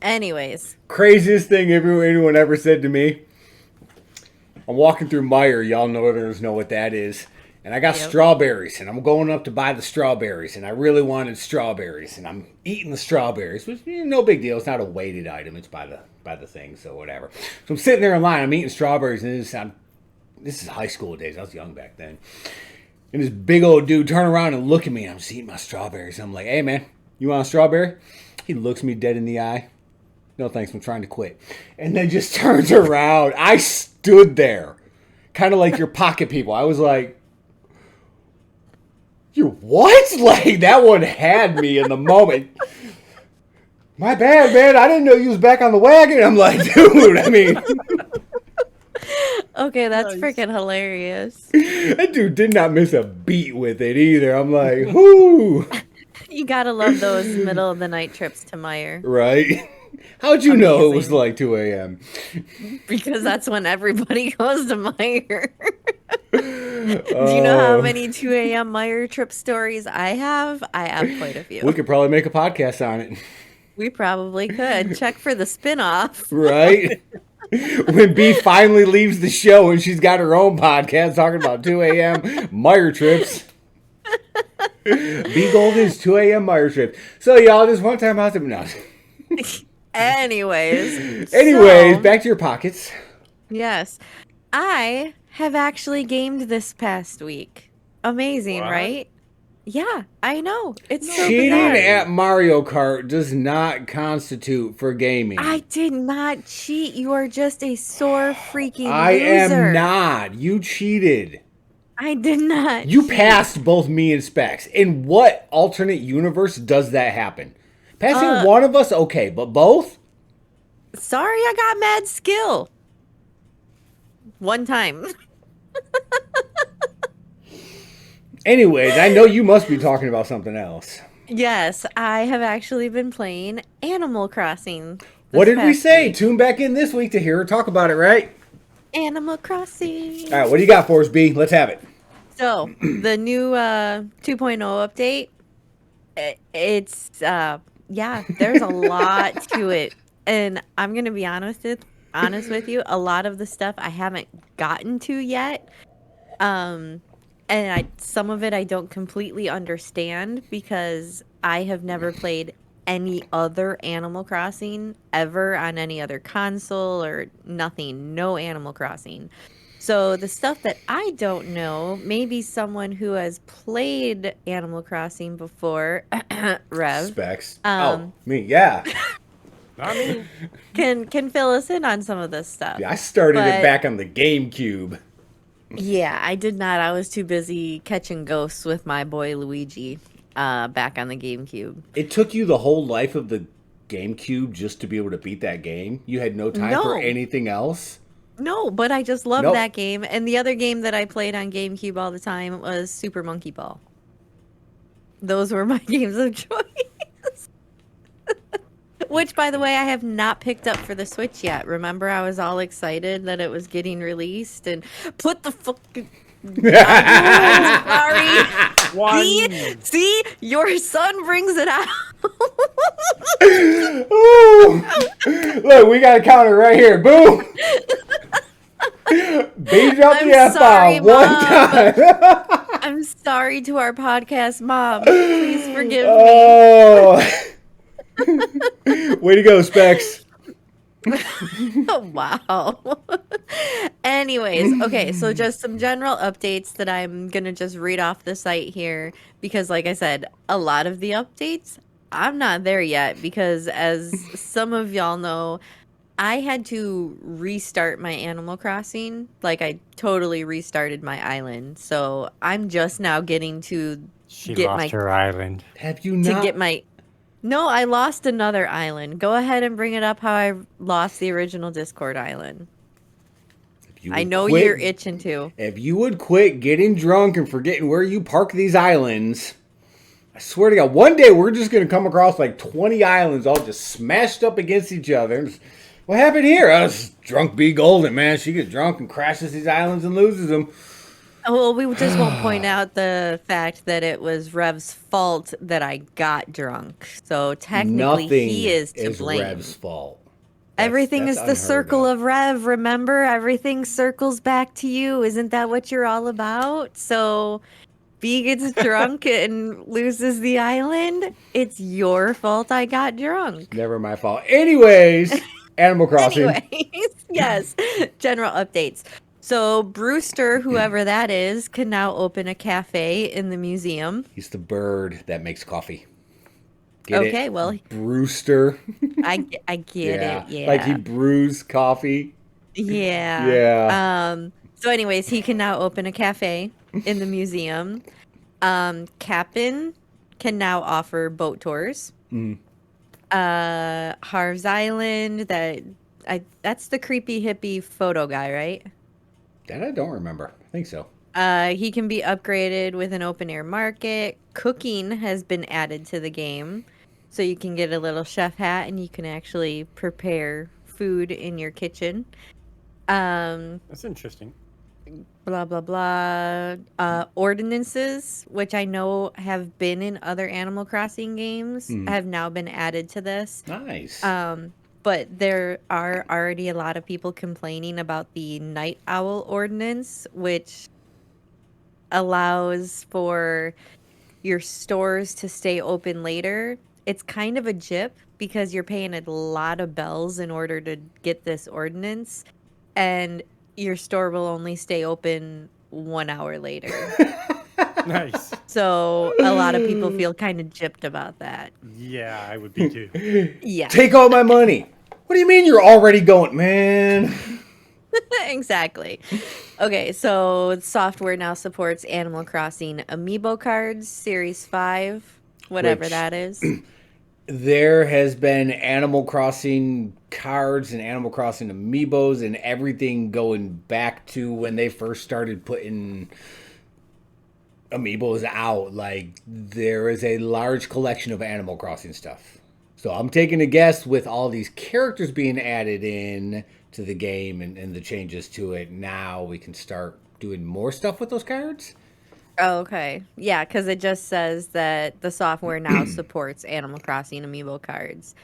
Speaker 3: Anyways.
Speaker 1: Craziest thing anyone ever said to me. I'm walking through Meijer. Y'all Northerners know what that is. And I got strawberries, and I'm going up to buy the strawberries, and I really wanted strawberries, and I'm eating the strawberries, which no big deal. It's not a weighted item. It's by the thing, so whatever. So I'm sitting there in line. I'm eating strawberries, and this is high school days. I was young back then. And this big old dude turned around and looked at me, and I'm just eating my strawberries. I'm like, "Hey, man, you want a strawberry?" He looks me dead in the eye. "No, thanks. I'm trying to quit." And then just turns around. I stood there, kind of like your pocket people. I was like, "You what?" Like, that one had me in the moment. "My bad, man. I didn't know you was back on the wagon." I'm like, dude, I mean.
Speaker 3: Okay, that's freaking hilarious.
Speaker 1: That dude did not miss a beat with it either. I'm like, whoo.
Speaker 3: You gotta love those middle of the night trips to Meijer.
Speaker 1: Right? How'd you know it was like 2 a.m.?
Speaker 3: Because that's when everybody goes to Meijer. Do you know how many 2 a.m. Meijer trip stories I have? I have quite a few.
Speaker 1: We could probably make a podcast on it.
Speaker 3: We probably could. Check for the spinoff.
Speaker 1: Right? When B finally leaves the show and she's got her own podcast talking about 2 a.m. Meijer trips. B Golden's 2 a.m. Meijer trip. So, y'all, this one time I was... No.
Speaker 3: Anyways,
Speaker 1: back to your pockets.
Speaker 3: Yes. I have actually gamed this past week. Amazing, right? Yeah, I know. It's so
Speaker 1: Cheating
Speaker 3: bizarre.
Speaker 1: at Mario Kart does not constitute for gaming.
Speaker 3: I did not cheat. You are just a sore freaking
Speaker 1: I am
Speaker 3: loser.
Speaker 1: not. You cheated.
Speaker 3: I did not
Speaker 1: You
Speaker 3: cheat.
Speaker 1: passed both me and Specs. In what alternate universe does that happen? Passing
Speaker 3: Uh,
Speaker 1: one of us, okay, but both?
Speaker 3: Sorry, I got mad skill. One time.
Speaker 1: Anyways, I know you must be talking about something else.
Speaker 3: Yes, I have actually been playing Animal Crossing.
Speaker 1: What
Speaker 3: this
Speaker 1: did we
Speaker 3: past
Speaker 1: say?
Speaker 3: week.
Speaker 1: Tune back in this week to hear her talk about it, right?
Speaker 3: Animal Crossing.
Speaker 1: All right, what do you got for us, B? Let's have it.
Speaker 3: So, the new 2.0 update, yeah, there's a lot to it. And I'm going to be honest with you, a lot of the stuff I haven't gotten to yet. And some of it I don't completely understand because I have never played any other Animal Crossing ever on any other console or nothing, no Animal Crossing. So the stuff that I don't know, maybe someone who has played Animal Crossing before, Rev,
Speaker 1: Specs.
Speaker 3: um,
Speaker 1: Me, yeah.
Speaker 2: Not me.
Speaker 3: can fill us in on some of this stuff.
Speaker 1: Yeah, I started it
Speaker 3: But-
Speaker 1: back on the GameCube.
Speaker 3: Yeah, I did not. I was too busy catching ghosts with my boy Luigi back on the GameCube.
Speaker 1: It took you the whole life of the GameCube just to be able to beat that game? You had no time for
Speaker 3: No.
Speaker 1: anything else?
Speaker 3: No, but I just love
Speaker 1: Nope.
Speaker 3: that game. And the other game that I played on GameCube all the time was Super Monkey Ball. Those were my games of choice. Which, by the way, I have not picked up for the Switch yet. Remember, I was all excited that it was getting released and put the fucking... Sorry. See? Your son brings it out.
Speaker 1: Ooh. Look, we got a counter right here. Boom. B dropped the
Speaker 3: I'm sorry,
Speaker 1: F-bomb one
Speaker 3: Mom.
Speaker 1: time.
Speaker 3: I'm sorry to our podcast mom. Please forgive me.
Speaker 1: Oh. Way to go, Specs.
Speaker 3: Wow. Anyways, okay, so just some general updates that I'm going to just read off the site here because like I said, a lot of the updates I'm not there yet because as some of y'all know, I had to restart my Animal Crossing. Like I totally restarted my island. So I'm just now getting to
Speaker 2: She
Speaker 3: get
Speaker 2: lost
Speaker 3: my
Speaker 2: her island.
Speaker 1: Have you not?
Speaker 3: to get my No, I lost another island. Go ahead and bring it up how I lost the original Discord island.
Speaker 1: If you
Speaker 3: I
Speaker 1: would
Speaker 3: know
Speaker 1: quit-
Speaker 3: you're itching to.
Speaker 1: If you would quit getting drunk and forgetting where you park these islands, I swear to God, one day we're just going to come across like 20 islands all just smashed up against each other. What happened here? Us drunk B Golden, man. She gets drunk and crashes these islands and loses them.
Speaker 3: Well, we just won't point out the fact that it was Rev's fault that I got drunk. So technically,
Speaker 1: Nothing
Speaker 3: he is to blame.
Speaker 1: Rev's fault.
Speaker 3: Everything
Speaker 1: That's
Speaker 3: is the
Speaker 1: unheard
Speaker 3: circle
Speaker 1: of.
Speaker 3: of Rev. Remember, everything circles back to you. Isn't that what you're all about? So, B gets drunk and loses the island. It's your fault I got drunk.
Speaker 1: Never my fault. Anyways, Animal Crossing.
Speaker 3: Anyways, yes, general updates. So Brewster, whoever that is, can now open a cafe in the museum.
Speaker 1: He's the bird that makes coffee. Get
Speaker 3: Okay,
Speaker 1: it?
Speaker 3: well,
Speaker 1: Brewster.
Speaker 3: I get it. Yeah.
Speaker 1: Like he brews coffee.
Speaker 3: Yeah.
Speaker 1: Yeah.
Speaker 3: So anyways, he can now open a cafe in the museum. Cap'n can now offer boat tours. Harv's Island, that's the creepy hippie photo guy, right?
Speaker 1: That I don't remember. I think so.
Speaker 3: He can be upgraded with an open air market. Cooking has been added to the game. So you can get a little chef hat and you can actually prepare food in your kitchen.
Speaker 2: That's interesting.
Speaker 3: Blah, blah, blah. Ordinances, which I know have been in other Animal Crossing games, have now been added to this.
Speaker 1: Nice.
Speaker 3: But there are already a lot of people complaining about the Night Owl Ordinance, which allows for your stores to stay open later. It's kind of a jip because you're paying a lot of bells in order to get this ordinance, and your store will only stay open 1 hour later.
Speaker 2: Nice.
Speaker 3: So a lot of people feel kind of gypped about that.
Speaker 2: Yeah, I would be too.
Speaker 3: Yeah,
Speaker 1: Take all my money. What do you mean you're already going, man?
Speaker 3: exactly. Okay, so software now supports Animal Crossing Amiibo cards, Series 5, whatever
Speaker 1: Which-
Speaker 3: that is.
Speaker 1: There has been Animal Crossing cards and Animal Crossing amiibos and everything going back to when they first started putting amiibos out. Like, there is a large collection of Animal Crossing stuff. So I'm taking a guess with all these characters being added in to the game and the changes to it. Now we can start doing more stuff with those cards.
Speaker 3: Oh, okay. Yeah, because it just says that the software now supports Animal Crossing Amiibo cards.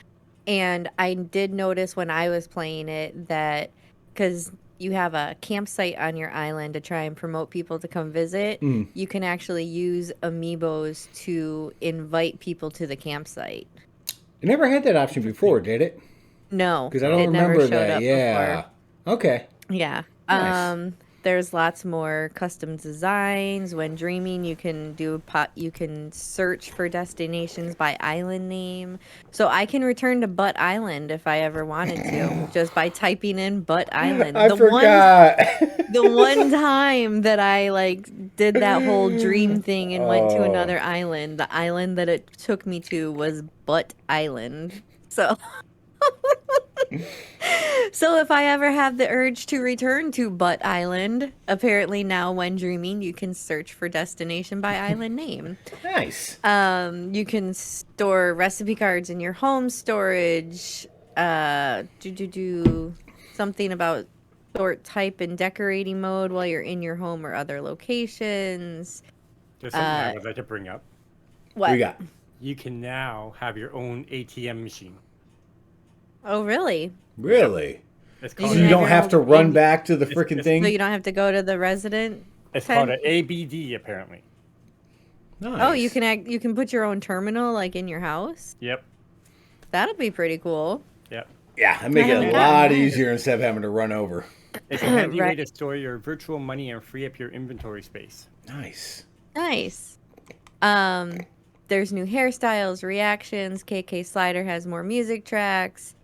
Speaker 3: And I did notice when I was playing it that because you have a campsite on your island to try and promote people to come visit, you can actually use Amiibos to invite people to the campsite.
Speaker 1: It never had that option before, did it?
Speaker 3: No,
Speaker 1: Because I don't
Speaker 3: it never
Speaker 1: remember
Speaker 3: showed
Speaker 1: that.
Speaker 3: up
Speaker 1: Yeah.
Speaker 3: before.
Speaker 1: Okay.
Speaker 3: Yeah.
Speaker 1: Nice.
Speaker 3: There's lots more custom designs. When dreaming, you can you can search for destinations by island name. So I can return to Butt Island if I ever wanted to, just by typing in Butt Island.
Speaker 1: I forgot.
Speaker 3: The one time that I like did that whole dream thing and went to another island, the island that it took me to was Butt Island. So So if I ever have the urge to return to Butt Island, apparently now when dreaming, you can search for destination by island name.
Speaker 1: Nice.
Speaker 3: You can store recipe cards in your home storage. Do something about sort type and decorating mode while you're in your home or other locations.
Speaker 2: There's something I would like to bring up.
Speaker 3: What?
Speaker 1: We got.
Speaker 2: You can now have your own ATM machine.
Speaker 3: Oh, really?
Speaker 1: Really?
Speaker 2: It's
Speaker 3: You
Speaker 1: So
Speaker 2: called,
Speaker 3: can
Speaker 1: you
Speaker 3: have
Speaker 1: don't
Speaker 3: your
Speaker 1: have
Speaker 3: own
Speaker 1: to run
Speaker 3: ABD.
Speaker 1: back to the
Speaker 2: It's-
Speaker 1: freaking
Speaker 2: it's-
Speaker 1: thing?
Speaker 3: So you don't have to go to the resident.
Speaker 2: it's
Speaker 3: pen?
Speaker 2: called an ABD, apparently.
Speaker 1: Nice.
Speaker 3: Oh, you can put your own terminal like in your house.
Speaker 2: Yep.
Speaker 3: That'd be pretty cool.
Speaker 2: Yep.
Speaker 1: Yeah, it make
Speaker 3: I
Speaker 1: it a
Speaker 3: haven't
Speaker 1: lot
Speaker 3: gotten that.
Speaker 1: easier instead of having to run over.
Speaker 2: It's a handy way
Speaker 3: Right.
Speaker 2: to store your virtual money and free up your inventory space.
Speaker 1: Nice.
Speaker 3: Nice. There's new hairstyles, reactions. KK Slider has more music tracks.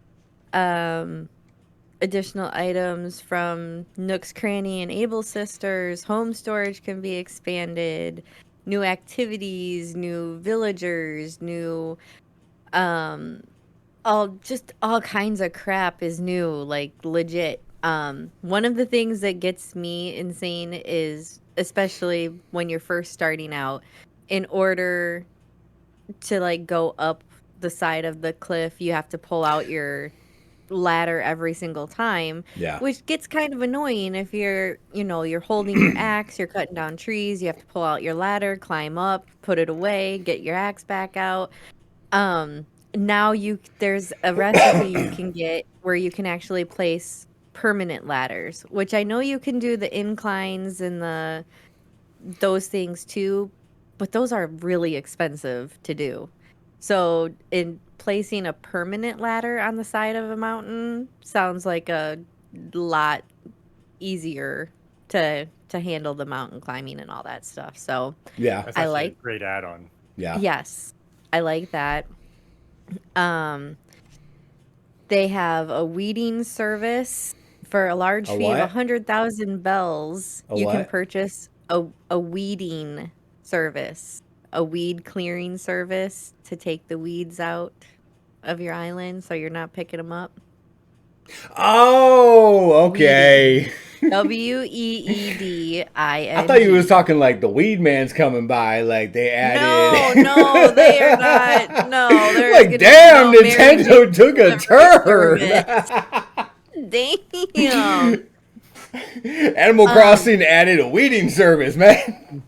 Speaker 3: Additional items from Nook's Cranny and Able Sisters. Home storage can be expanded. New activities, new villagers, new all kinds of crap is new, like legit. One of the things that gets me insane is, especially when you're first starting out, in order to like go up the side of the cliff, you have to pull out your ladder every single time,
Speaker 1: Yeah.
Speaker 3: which gets kind of annoying if you're holding your axe, you're cutting down trees, you have to pull out your ladder, climb up, put it away, get your axe back out. Now there's a recipe you can get where you can actually place permanent ladders, which I know you can do the inclines and those things too, but those are really expensive to do. So in placing a permanent ladder on the side of a mountain sounds like a lot easier to handle the mountain climbing and all that stuff. So
Speaker 1: Yeah.
Speaker 2: That's
Speaker 3: I
Speaker 2: actually
Speaker 3: like-
Speaker 2: a great add-on.
Speaker 1: Yeah.
Speaker 3: yes, I like that. They have a weeding service for a large
Speaker 1: A
Speaker 3: fee
Speaker 1: what?
Speaker 3: of 100,000 bells.
Speaker 1: A
Speaker 3: You can
Speaker 1: what?
Speaker 3: purchase a weeding service, a weed clearing service to take the weeds out of your island so you're not picking them up.
Speaker 1: Oh, okay.
Speaker 3: WEEDING.
Speaker 1: I thought you was talking like the weed man's coming by, like they added.
Speaker 3: No, they are not. No, there's
Speaker 1: Like,
Speaker 3: gonna be
Speaker 1: damn,
Speaker 3: no Mary
Speaker 1: Nintendo
Speaker 3: Jane
Speaker 1: took a
Speaker 3: delivery
Speaker 1: turn.
Speaker 3: Damn.
Speaker 1: Animal Crossing added a weeding service, man.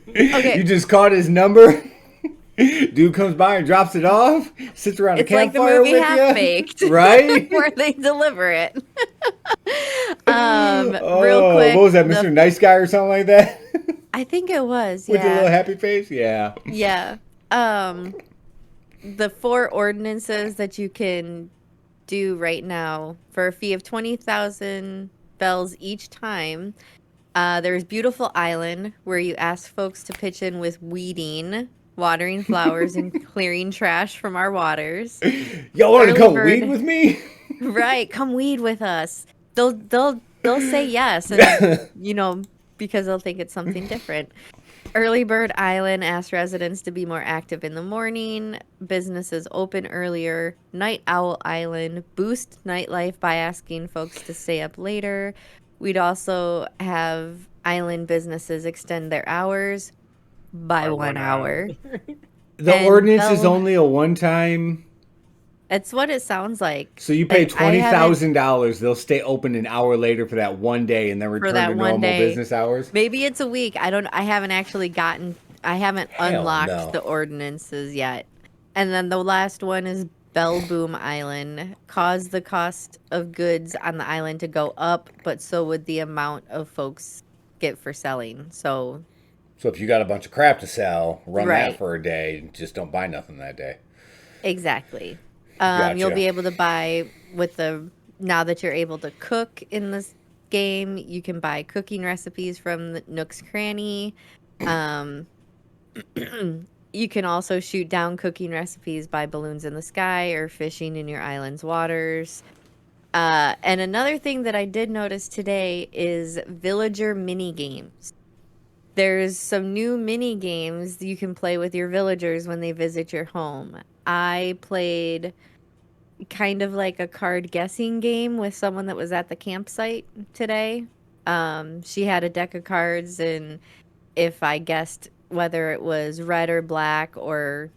Speaker 3: Okay.
Speaker 1: You just caught his number. Dude comes by and drops it off. Sits around
Speaker 3: It's
Speaker 1: a
Speaker 3: like the
Speaker 1: campfire
Speaker 3: movie
Speaker 1: with
Speaker 3: Half
Speaker 1: you,
Speaker 3: Baked,
Speaker 1: right?
Speaker 3: where they deliver it.
Speaker 1: Oh,
Speaker 3: Real quick.
Speaker 1: what was that, Mr. Nice Guy or something like that?
Speaker 3: I think it was.
Speaker 1: With the little
Speaker 3: Yeah.
Speaker 1: happy face, yeah.
Speaker 3: Yeah. The 4 ordinances that you can do right now for a fee of 20,000 bells each time There's Beautiful Island, where you ask folks to pitch in with weeding, watering flowers, and clearing trash from our waters.
Speaker 1: Y'all want to
Speaker 3: Early
Speaker 1: come
Speaker 3: bird.
Speaker 1: weed with me?
Speaker 3: Right, come weed with us. They'll say yes, and because they'll think it's something different. Early Bird Island asks residents to be more active in the morning. Businesses open earlier. Night Owl Island boost nightlife by asking folks to stay up later. We'd also have island businesses extend their hours by 1 hour.
Speaker 1: The
Speaker 3: And
Speaker 1: ordinance is
Speaker 3: they'll-
Speaker 1: only a one-time.
Speaker 3: It's what it sounds like.
Speaker 1: So you pay
Speaker 3: Like, I haven't-
Speaker 1: $20,000. They'll stay open an hour later for that one day, and then return
Speaker 3: that
Speaker 1: to
Speaker 3: one
Speaker 1: normal
Speaker 3: day.
Speaker 1: business hours.
Speaker 3: Maybe it's a week. I haven't actually I haven't
Speaker 1: Hell
Speaker 3: unlocked
Speaker 1: no.
Speaker 3: the ordinances yet. And then the last one is Bell Boom Island. Cause the cost of goods on the island to go up, but so would the amount of folks get for selling. So
Speaker 1: So if you got a bunch of crap to sell, run
Speaker 3: Right.
Speaker 1: that for a day. Just don't buy nothing that day.
Speaker 3: exactly.
Speaker 1: Gotcha.
Speaker 3: You'll be able to buy now that you're able to cook in this game, you can buy cooking recipes from the Nook's Cranny. You can also shoot down cooking recipes by balloons in the sky or fishing in your island's waters. And another thing that I did notice today is villager mini games. There's some new mini games you can play with your villagers when they visit your home. I played kind of like a card guessing game with someone that was at the campsite today. She had a deck of cards, and if I guessed whether it was red or black or,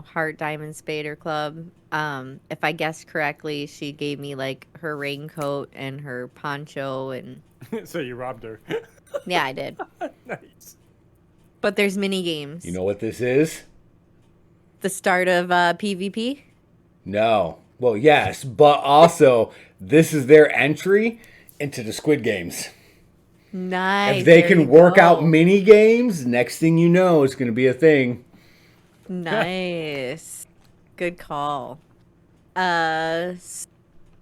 Speaker 3: heart, diamond, spade, or club, if I guessed correctly, she gave me like her raincoat and her poncho, and
Speaker 2: So you robbed her.
Speaker 3: yeah, I did.
Speaker 2: Nice.
Speaker 3: But there's mini games.
Speaker 1: You know what this is?
Speaker 3: The start of PvP.
Speaker 1: No. Well, yes, but also this is their entry into the Squid Games.
Speaker 3: Nice.
Speaker 1: If they
Speaker 3: there
Speaker 1: can
Speaker 3: you
Speaker 1: work
Speaker 3: go.
Speaker 1: out mini games, next thing you know, it's going to be a thing.
Speaker 3: Nice. Good call.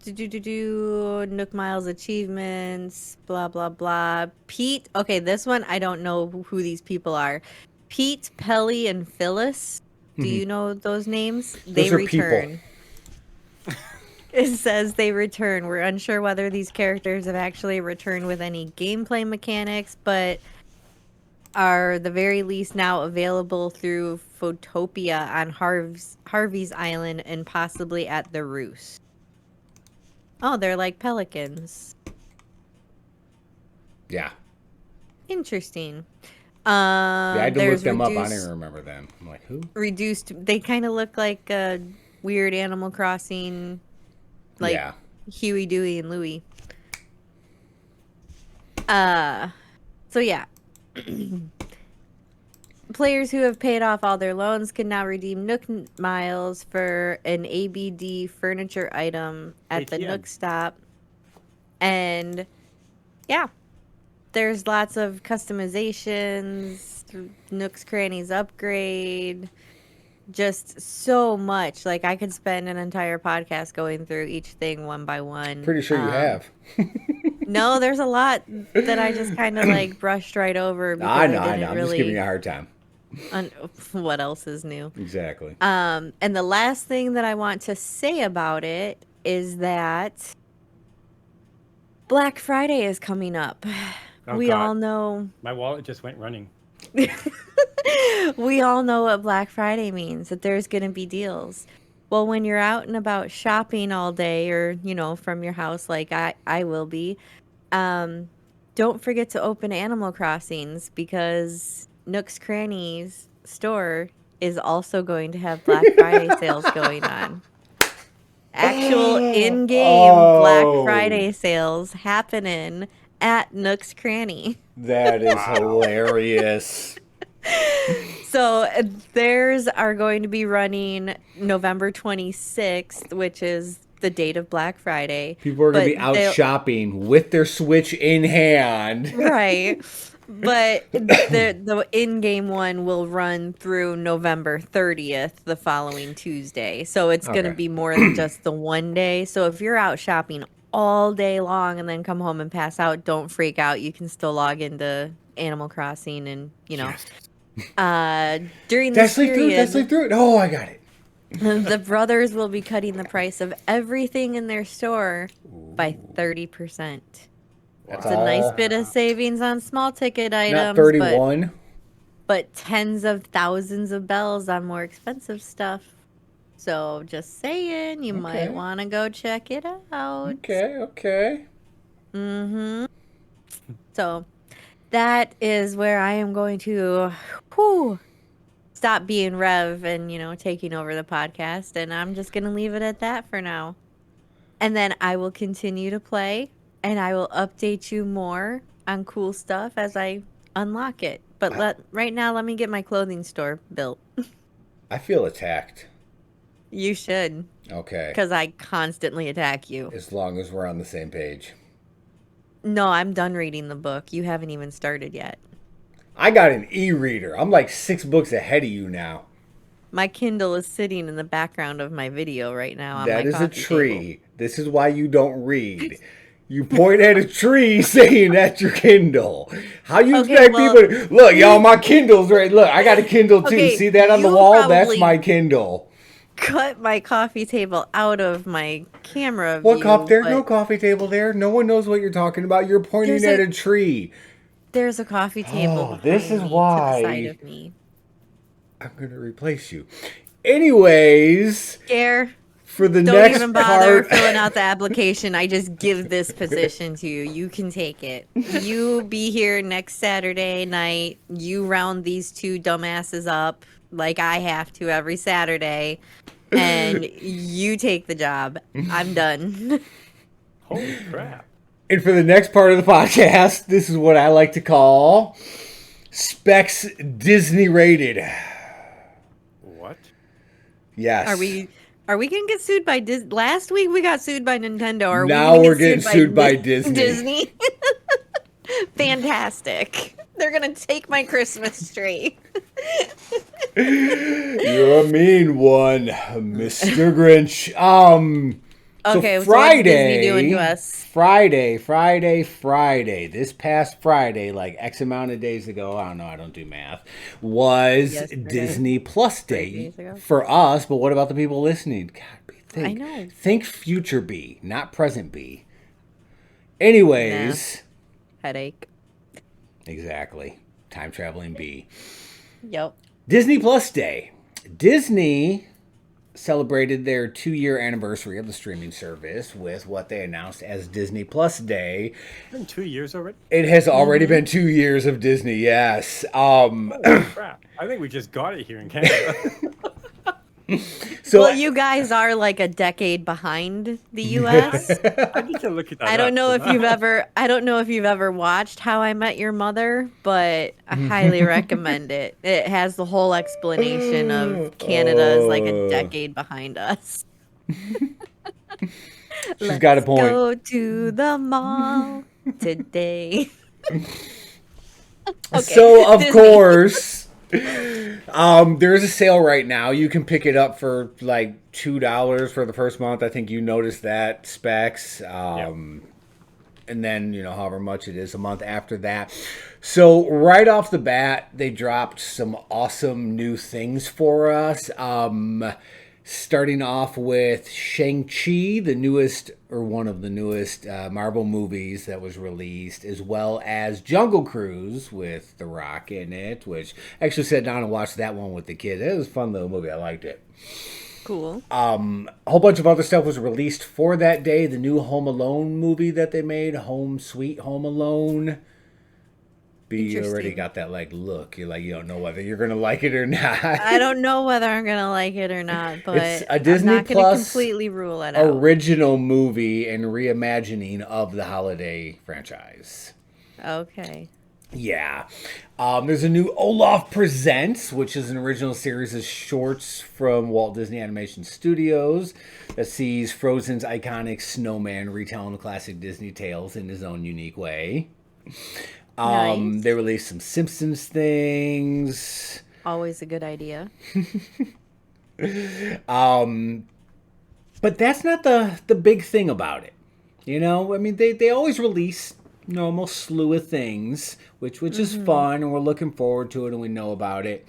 Speaker 3: Nook Miles achievements, blah blah blah. Pete. Okay, this one I don't know who these people are. Pete, Pelly, and Phyllis. Do you know those names? They
Speaker 1: Those are people.
Speaker 3: return. It says they return. We're unsure whether these characters have actually returned with any gameplay mechanics, but are the very least now available through Photopia on Harvey's Island and possibly at the Roost. Oh, they're like pelicans.
Speaker 1: Yeah.
Speaker 3: Interesting.
Speaker 1: Yeah, I had to look
Speaker 3: there's
Speaker 1: them up. I didn't remember them. I'm like, who?
Speaker 3: Reduced. They kind of look like a weird Animal Crossing, like
Speaker 1: Yeah.
Speaker 3: Huey, Dewey, and Louie. So yeah. Players who have paid off all their loans can now redeem Nook Miles for an ABD furniture item at the
Speaker 2: ATM.
Speaker 3: Nook stop. And yeah, there's lots of customizations, Nook's Crannies upgrade, just so much. Like, I could spend an entire podcast going through each thing one by one.
Speaker 1: Pretty sure you have.
Speaker 3: No, there's a lot that I just kind of like brushed right over because
Speaker 1: I know.
Speaker 3: didn't
Speaker 1: I'm
Speaker 3: really
Speaker 1: just giving you a hard time.
Speaker 3: what else is new.
Speaker 1: Exactly.
Speaker 3: And the last thing that I want to say about it is that Black Friday is coming up.
Speaker 2: Oh,
Speaker 3: We
Speaker 2: God.
Speaker 3: all know
Speaker 2: My wallet just went running.
Speaker 3: we all know what Black Friday means, that there's going to be deals. Well, when you're out and about shopping all day or, from your house like I will be, don't forget to open Animal Crossings because Nook's Crannies store is also going to have Black Friday sales going on. Actual in-game Black
Speaker 1: Oh.
Speaker 3: Friday sales happening at Nook's Cranny.
Speaker 1: That is hilarious.
Speaker 3: So theirs are going to be running November 26th, which is the date of Black Friday.
Speaker 1: People are going to be
Speaker 3: But
Speaker 1: out
Speaker 3: they'll-
Speaker 1: shopping with their Switch in hand.
Speaker 3: Right. But the in-game one will run through November 30th, the following Tuesday. So it's going to
Speaker 1: Okay.
Speaker 3: be more than just the one day. So if you're out shopping all day long and then come home and pass out, don't freak out. You can still log into Animal Crossing and,
Speaker 2: Yes.
Speaker 3: during
Speaker 1: Did I
Speaker 3: this
Speaker 1: sleep through it? Did I
Speaker 3: period,
Speaker 1: sleep through it? Oh, I got it.
Speaker 3: the brothers will be cutting the price of everything in their store by 30%.
Speaker 1: That's
Speaker 3: It's a nice
Speaker 1: all.
Speaker 3: bit of savings on small ticket
Speaker 1: Not
Speaker 3: items,
Speaker 1: 31.
Speaker 3: but tens of thousands of bells on more expensive stuff. So just saying, you might
Speaker 1: Okay.
Speaker 3: want to go check it out.
Speaker 1: Okay.
Speaker 3: Mm-hmm. So that is where I am going to whew, stop being Rev and, taking over the podcast. And I'm just going to leave it at that for now. And then I will continue to play and I will update you more on cool stuff as I unlock it. But right now, let me get my clothing store built.
Speaker 1: I feel attacked.
Speaker 3: You should,
Speaker 1: Okay.
Speaker 3: because I constantly attack you.
Speaker 1: As long as we're on the same page.
Speaker 3: No, I'm done reading the book. You haven't even started yet.
Speaker 1: I got an e-reader. I'm like 6 books ahead of you now.
Speaker 3: My Kindle is sitting in the background of my video right now on my
Speaker 1: That is a
Speaker 3: coffee
Speaker 1: tree.
Speaker 3: table.
Speaker 1: This is why you don't read. You point at a tree saying that's your Kindle. How you
Speaker 3: Okay,
Speaker 1: expect
Speaker 3: well-
Speaker 1: people to... Look, y'all, my Kindle's right. Look, I got a Kindle too.
Speaker 3: Okay,
Speaker 1: See that on the
Speaker 3: you
Speaker 1: wall? That's
Speaker 3: probably-
Speaker 1: my Kindle.
Speaker 3: Cut my coffee table out of my camera
Speaker 1: What
Speaker 3: view.
Speaker 1: cup? There's no
Speaker 3: but
Speaker 1: coffee table there. No one knows what you're talking about. You're pointing
Speaker 3: There's
Speaker 1: at
Speaker 3: a-
Speaker 1: a tree.
Speaker 3: There's a coffee table
Speaker 1: this
Speaker 3: behind
Speaker 1: is
Speaker 3: me
Speaker 1: why-
Speaker 3: to the side of me.
Speaker 1: I'm going to replace you. Anyways,
Speaker 3: Scare.
Speaker 1: for the
Speaker 3: Don't
Speaker 1: next
Speaker 3: even bother
Speaker 1: part...
Speaker 3: filling out the application. I just give this position to you. You can take it. You be here next Saturday night. You round these two dumbasses up like I have to every Saturday. And you take the job. I'm done.
Speaker 2: Holy crap.
Speaker 1: And for the next part of the podcast, this is what I like to call Specs Disney Rated.
Speaker 2: What?
Speaker 1: Yes.
Speaker 3: Are we gonna get sued by Disney? Last week we got sued by Nintendo. Are
Speaker 1: Now
Speaker 3: we gonna
Speaker 1: we're
Speaker 3: get
Speaker 1: getting sued by Disney.
Speaker 3: Disney. Fantastic. They're gonna take my Christmas tree.
Speaker 1: You're a mean one, Mr. Grinch.
Speaker 3: Okay,
Speaker 1: so
Speaker 3: so what's Disney
Speaker 1: Friday,
Speaker 3: doing to us?
Speaker 1: Friday, this past Friday, like X amount of days ago, I don't know, I don't do math, was
Speaker 3: Yesterday.
Speaker 1: Disney Plus
Speaker 3: 3
Speaker 1: Day
Speaker 3: days ago.
Speaker 1: for us, but what about the people listening? God, think.
Speaker 3: I know.
Speaker 1: Think future B, not present B. Anyways,
Speaker 3: Headache.
Speaker 1: exactly. Time traveling B.
Speaker 3: Yep.
Speaker 1: Disney Plus Day. Disney celebrated their 2-year anniversary of the streaming service with what they announced as Disney Plus Day.
Speaker 2: It's been 2 years already?
Speaker 1: It has already been 2 years of Disney, yes.
Speaker 2: Holy crap. I think we just got it here in Canada.
Speaker 1: So
Speaker 3: Well, you guys are like a decade behind the U.S.
Speaker 2: I need to look at that
Speaker 3: I don't
Speaker 2: up,
Speaker 3: know if
Speaker 2: because
Speaker 3: you've ever. I don't know if you've ever watched How I Met Your Mother, but I highly recommend it. It has the whole explanation of Canada is like a decade behind us.
Speaker 1: she's got a point.
Speaker 3: Go to the mall today. Okay,
Speaker 1: So, of
Speaker 3: Disney.
Speaker 1: course, there's a sale right now. You can pick it up for like $2 for the first month. I think you noticed that, Specs. And then, however much it is a month after that. So right off the bat, they dropped some awesome new things for us. Starting off with Shang-Chi, the newest, or one of the newest Marvel movies that was released, as well as Jungle Cruise with The Rock in it, which I actually sat down and watched that one with the kids. It was a fun little movie. I liked it.
Speaker 3: Cool.
Speaker 1: A whole bunch of other stuff was released for that day. The new Home Alone movie that they made, Home Sweet Home Alone. You already got that look. You're like, you don't know whether you're gonna like it or not.
Speaker 3: I don't know whether I'm gonna like it or not, but
Speaker 1: It's a Disney
Speaker 3: I'm not gonna
Speaker 1: Plus
Speaker 3: completely rule it out.
Speaker 1: original movie and reimagining of the holiday franchise.
Speaker 3: Okay.
Speaker 1: Yeah. There's a new Olaf Presents, which is an original series of shorts from Walt Disney Animation Studios that sees Frozen's iconic snowman retelling the classic Disney tales in his own unique way.
Speaker 3: Nice.
Speaker 1: They released some Simpsons things.
Speaker 3: Always a good idea.
Speaker 1: But that's not the big thing about it. You know, I mean, they always release normal slew of things, which is fun, and we're looking forward to it, and we know about it.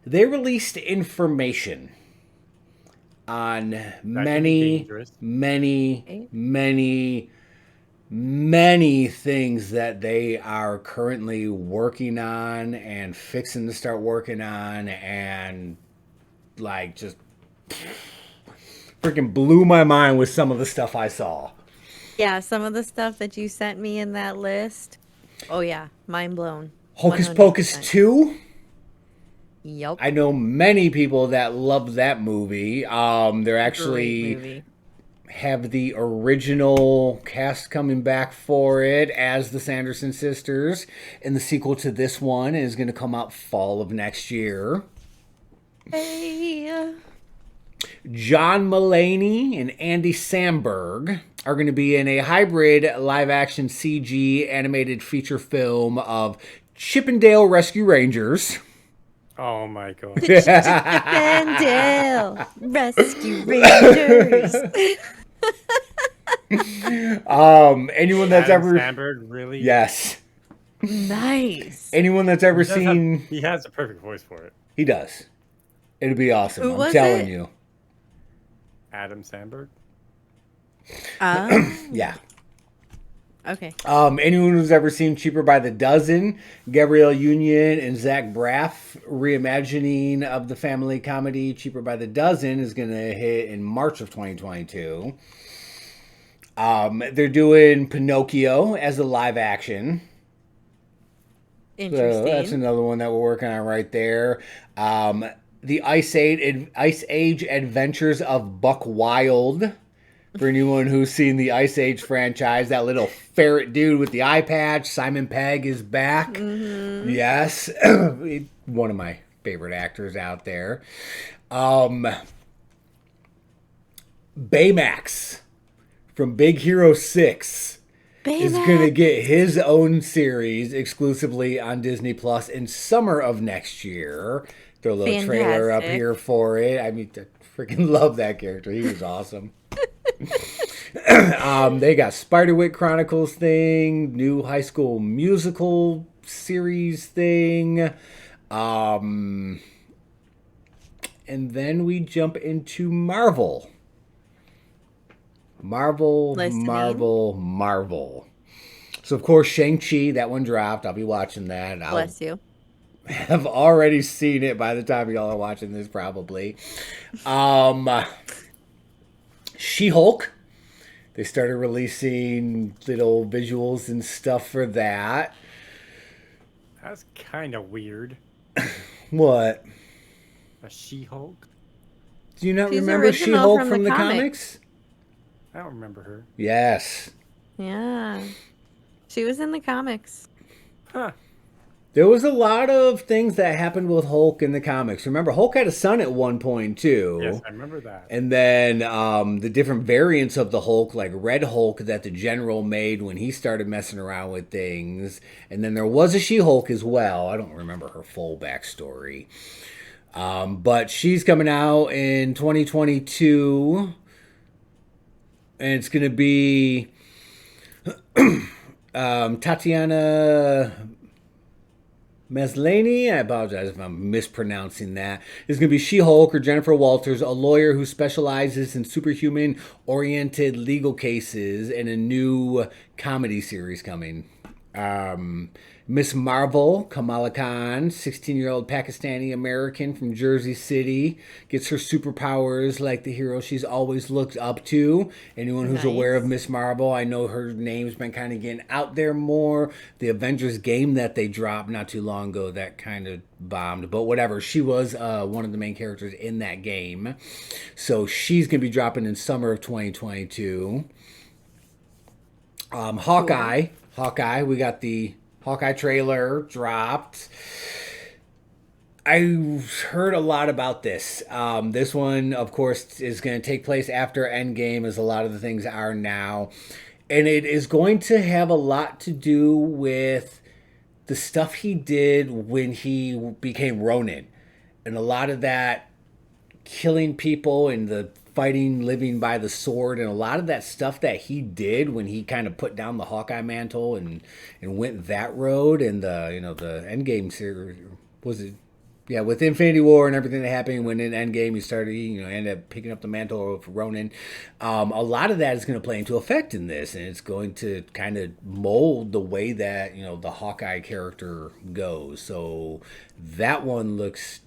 Speaker 1: They released information on many,
Speaker 2: dangerous.
Speaker 1: many things that they are currently working on and fixing to start working on, and like just freaking blew my mind with some of the stuff I saw.
Speaker 3: Yeah, some of the stuff that you sent me in that list. Oh yeah, mind blown.
Speaker 1: Hocus Pocus
Speaker 3: 100%.
Speaker 1: 2.
Speaker 3: Yep.
Speaker 1: I know many people that love that movie. They're
Speaker 3: Great
Speaker 1: actually
Speaker 3: movie.
Speaker 1: have the original cast coming back for it as the Sanderson sisters, and the sequel to this one is going to come out fall of next year.
Speaker 3: Hey.
Speaker 1: John Mulaney and Andy Samberg are going to be in a hybrid live-action CG animated feature film of Chippendale Rescue Rangers.
Speaker 2: Oh my god.
Speaker 3: Chippendale Rescue Rangers.
Speaker 1: Anyone that's
Speaker 2: Adam
Speaker 1: ever
Speaker 2: Sandberg, really?
Speaker 1: yes,
Speaker 3: Nice.
Speaker 1: anyone that's ever
Speaker 2: He does
Speaker 1: seen
Speaker 2: he has a perfect voice for it.
Speaker 1: he does. It'll be awesome.
Speaker 3: Who
Speaker 1: I'm
Speaker 3: was
Speaker 1: telling
Speaker 3: it?
Speaker 1: you.
Speaker 2: Adam Sandberg.
Speaker 1: Yeah.
Speaker 3: Okay.
Speaker 1: Anyone who's ever seen Cheaper by the Dozen, Gabrielle Union and Zach Braff reimagining of the family comedy Cheaper by the Dozen is going to hit in March of 2022. They're doing Pinocchio as a live action.
Speaker 3: Interesting.
Speaker 1: So that's another one that we're working on right there. The Ice Age Adventures of Buck Wild. For anyone who's seen the Ice Age franchise, that little ferret dude with the eye patch, Simon Pegg is back.
Speaker 3: Mm-hmm.
Speaker 1: Yes. One of my favorite actors out there. Baymax from Big Hero 6 is going to get his own series exclusively on Disney Plus in summer of next year. Throw a little trailer up
Speaker 3: Fantastic.
Speaker 1: here for it. I mean, I freaking love that character. He was awesome. They got Spiderwick Chronicles thing, new High School Musical series thing. And then we jump into Marvel. Marvel. So, of course, Shang-Chi, that one dropped. I'll be watching that.
Speaker 3: Bless you.
Speaker 1: Have already seen it by the time y'all are watching this, probably. She-Hulk. They started releasing little visuals and stuff for that.
Speaker 2: That's kind of weird.
Speaker 1: What?
Speaker 2: A She-Hulk?
Speaker 1: Do you not
Speaker 3: She's
Speaker 1: remember
Speaker 3: original
Speaker 1: She-Hulk
Speaker 3: from
Speaker 1: from
Speaker 3: the
Speaker 1: the
Speaker 3: comics.
Speaker 1: comics?
Speaker 2: I don't remember her.
Speaker 1: Yes.
Speaker 3: Yeah. She was in the comics.
Speaker 2: Huh.
Speaker 1: There was a lot of things that happened with Hulk in the comics. Remember, Hulk had a son at one point, too.
Speaker 2: Yes, I remember that.
Speaker 1: And then the different variants of the Hulk, like Red Hulk that the General made when he started messing around with things. And then there was a She-Hulk as well. I don't remember her full backstory. But she's coming out in 2022. And it's going to be Tatiana Maslany, I apologize if I'm mispronouncing that, is going to be She-Hulk, or Jennifer Walters, a lawyer who specializes in superhuman-oriented legal cases, in a new comedy series coming. Miss Marvel, Kamala Khan, 16-year-old Pakistani-American from Jersey City, gets her superpowers like the hero she's always looked up to. Anyone who's aware of Miss Marvel, I know her name's been kind of getting out there more. The Avengers game that they dropped not too long ago, that kind of bombed. But whatever, she was one of the main characters in that game. So she's going to be dropping in summer of 2022. Hawkeye, we got the Hawkeye trailer dropped. I heard a lot about this. This one, of course, is going to take place after Endgame, as a lot of the things are now. And it is going to have a lot to do with the stuff he did when he became Ronin. And a lot of that killing people and the fighting, living by the sword, and a lot of that stuff that he did when he kind of put down the Hawkeye mantle and went that road, and the Endgame series was it. Yeah, with Infinity War and everything that happened when in Endgame he started, ended up picking up the mantle of Ronin. A lot of that is going to play into effect in this, and it's going to kind of mold the way that, the Hawkeye character goes. So that one looks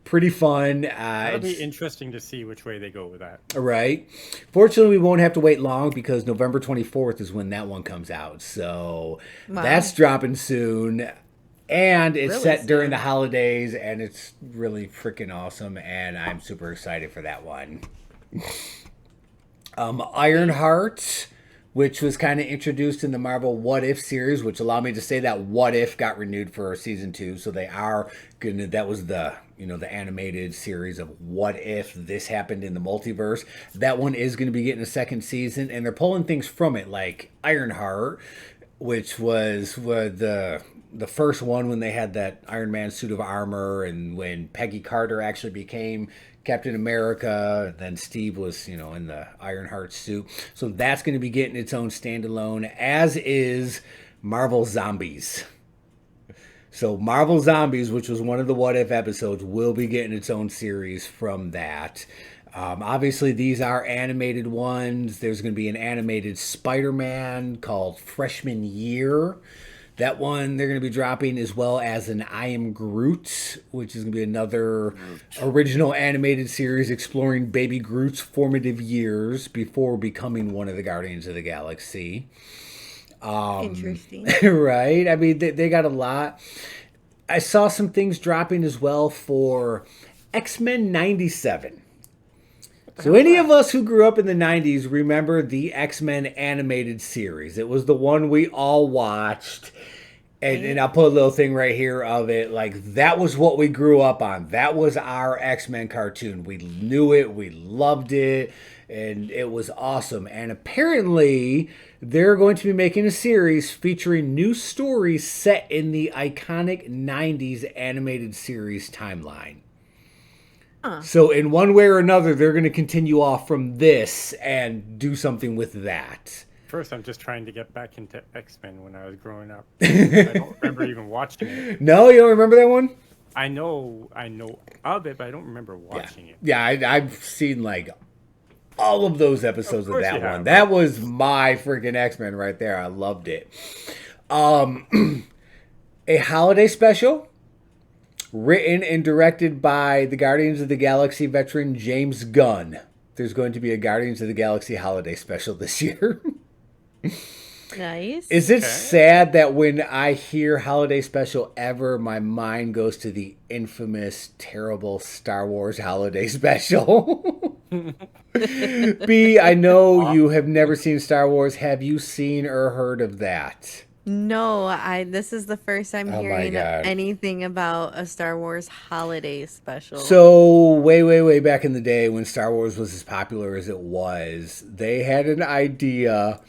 Speaker 1: pretty fun.
Speaker 2: It'll be interesting to see which way they go with that.
Speaker 1: Right. Fortunately, we won't have to wait long because November 24th is when that one comes out. So that's dropping soon. And it's
Speaker 3: really
Speaker 1: set
Speaker 3: soon.
Speaker 1: during the holidays, and it's really freaking awesome, and I'm super excited for that one. Ironheart, which was kind of introduced in the Marvel What If series, which allowed me to say that What If got renewed for season 2, so they are gonna. That was the the animated series of What If this happened in the multiverse. That one is going to be getting a second season, and they're pulling things from it, like Ironheart, which was the first one when they had that Iron Man suit of armor, and when Peggy Carter actually became Captain America, then Steve was, in the Ironheart suit. So that's going to be getting its own standalone, as is Marvel Zombies. So Marvel Zombies, which was one of the What If episodes, will be getting its own series from that. Obviously, these are animated ones. There's going to be an animated Spider-Man called Freshman Year. That one they're going to be dropping, as well as an I Am Groot, which is going to be another original animated series exploring Baby Groot's formative years before becoming one of the Guardians of the Galaxy.
Speaker 3: Interesting.
Speaker 1: Right? I mean, they got a lot. I saw some things dropping as well for X-Men 97. So any of us who grew up in the 90s remember the X-Men animated series. It was the one we all watched. And I'll put a little thing right here of it. Like, that was what we grew up on. That was our X-Men cartoon. We knew it. We loved it. And it was awesome. And apparently, they're going to be making a series featuring new stories set in the iconic 90s animated series timeline. So in one way or another, they're going to continue off from this and do something with that.
Speaker 2: First, I'm just trying to get back into X-Men when I was growing up. I don't remember even watching it.
Speaker 1: No, you don't remember that one?
Speaker 2: I know of it, but I don't remember watching it.
Speaker 1: Yeah, I've seen like all of those episodes of that one.
Speaker 2: Have.
Speaker 1: That was my freaking X-Men right there. I loved it. A holiday special written and directed by the Guardians of the Galaxy veteran James Gunn. There's going to be a Guardians of the Galaxy holiday special this year.
Speaker 3: Nice.
Speaker 1: Is it sad that when I hear holiday special ever, my mind goes to the infamous, terrible Star Wars holiday special? B, I know you have never seen Star Wars. Have you seen or heard of that?
Speaker 3: No, this is the first time
Speaker 1: Oh my
Speaker 3: hearing
Speaker 1: God.
Speaker 3: anything about a Star Wars holiday special.
Speaker 1: So way back in the day when Star Wars was as popular as it was, they had an idea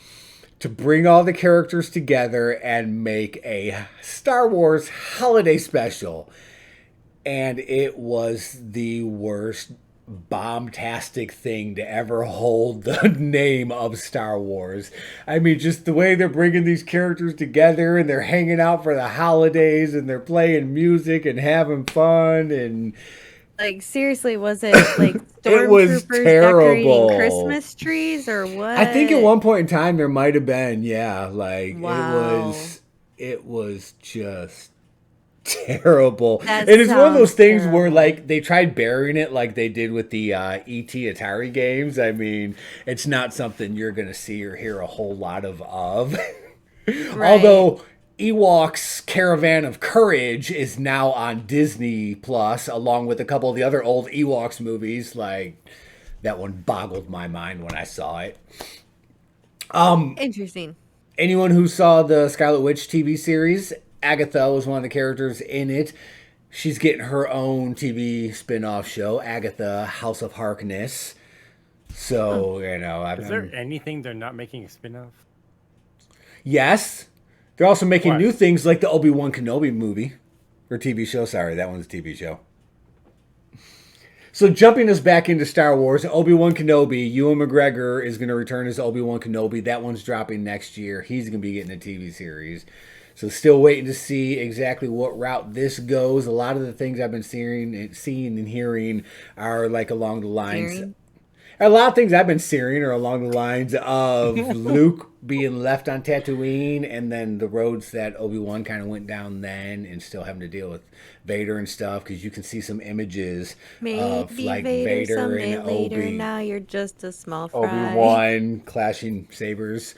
Speaker 1: to bring all the characters together and make a Star Wars holiday special. And it was the worst bombastic thing to ever hold the name of Star Wars. I mean, just the way they're bringing these characters together and they're hanging out for the holidays and they're playing music and having fun and
Speaker 3: like, seriously, was it like
Speaker 1: it was
Speaker 3: stormtroopers
Speaker 1: terrible.
Speaker 3: decorating Christmas trees or what?
Speaker 1: I think at one point in time there might have been, yeah, like
Speaker 3: Wow.
Speaker 1: it was just terrible.
Speaker 3: That
Speaker 1: And it's one of those
Speaker 3: sounds
Speaker 1: things where
Speaker 3: terrible.
Speaker 1: like they tried burying it like they did with the E.T. Atari games. I mean, it's not something you're going to see or hear a whole lot of.
Speaker 3: Right.
Speaker 1: Although Ewok's Caravan of Courage is now on Disney Plus, along with a couple of the other old Ewoks movies. Like, that one boggled my mind when I saw it.
Speaker 3: Interesting.
Speaker 1: Anyone who saw the Scarlet Witch TV series, Agatha was one of the characters in it. She's getting her own TV spin-off show, Agatha, House of Harkness. So,
Speaker 2: Is there anything they're not making a spin-off?
Speaker 1: Yes. They're also making
Speaker 2: What?
Speaker 1: new things like the Obi-Wan Kenobi movie. Or TV show, sorry, that one's a TV show. So jumping us back into Star Wars, Obi-Wan Kenobi, Ewan McGregor is going to return as Obi-Wan Kenobi. That one's dropping next year. He's going to be getting a TV series. So still waiting to see exactly what route this goes. A lot of the things I've been seeing and hearing are like along the lines...
Speaker 3: Hearing?
Speaker 1: A lot of things I've been seeing are along the lines of Luke being left on Tatooine and then the roads that Obi-Wan kind of went down then and still having to deal with Vader and stuff because you can see some images of like Vader
Speaker 3: someday
Speaker 1: and
Speaker 3: later. Now you're just a small fry.
Speaker 1: Obi-Wan clashing sabers.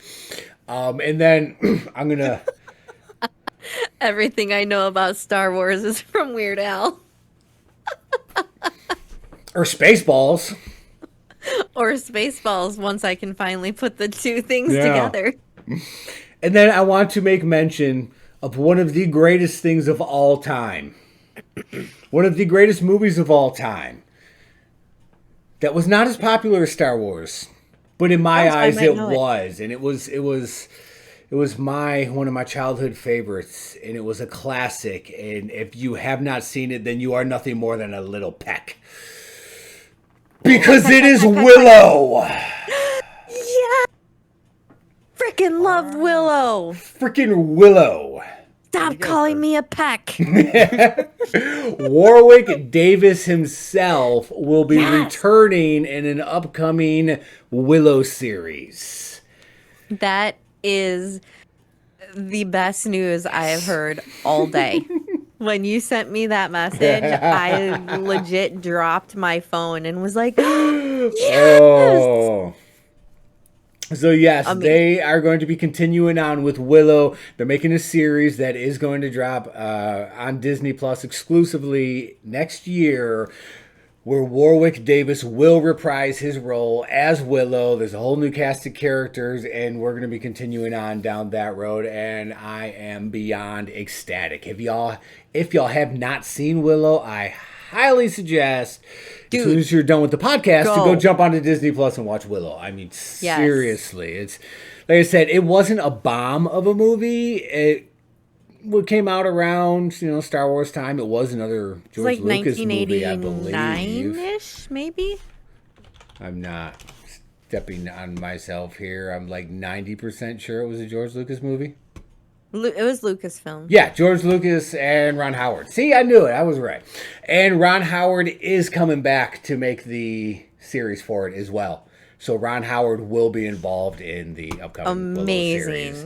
Speaker 1: And then I'm going to...
Speaker 3: Everything I know about Star Wars is from Weird Al.
Speaker 1: Or Spaceballs.
Speaker 3: Or Spaceballs, once I can finally put the two things together.
Speaker 1: And then I want to make mention of one of the greatest things of all time. One of the greatest movies of all time. That was not as popular as Star Wars. But in my eyes it was. And it was one of my childhood favorites. And it was a classic. And if you have not seen it, then you are nothing more than a little peck. Because it is Willow.
Speaker 3: Yeah. Frickin' love Willow.
Speaker 1: Frickin' Willow.
Speaker 3: Stop calling me a peck.
Speaker 1: Warwick Davis himself will be returning in an upcoming Willow series.
Speaker 3: That is the best news I have heard all day. When you sent me that message, I legit dropped my phone and was like, yes!
Speaker 1: Oh. So yes, they are going to be continuing on with Willow. They're making a series that is going to drop on Disney Plus exclusively next year, where Warwick Davis will reprise his role as Willow. There's a whole new cast of characters, and we're going to be continuing on down that road, and I am beyond ecstatic. If y'all have not seen Willow, I highly suggest, as soon as you're done with the podcast, to go jump onto Disney Plus and watch Willow. I mean, seriously. It's like I said, it wasn't a bomb of a movie. It came out around, Star Wars time. It was another George Lucas movie, I believe.
Speaker 3: 1989-ish, maybe?
Speaker 1: I'm not stepping on myself here. I'm like 90% sure it was a George Lucas movie.
Speaker 3: It was Lucasfilm.
Speaker 1: Yeah, George Lucas and Ron Howard. See, I knew it. I was right. And Ron Howard is coming back to make the series for it as well. So Ron Howard will be involved in the upcoming Willow series.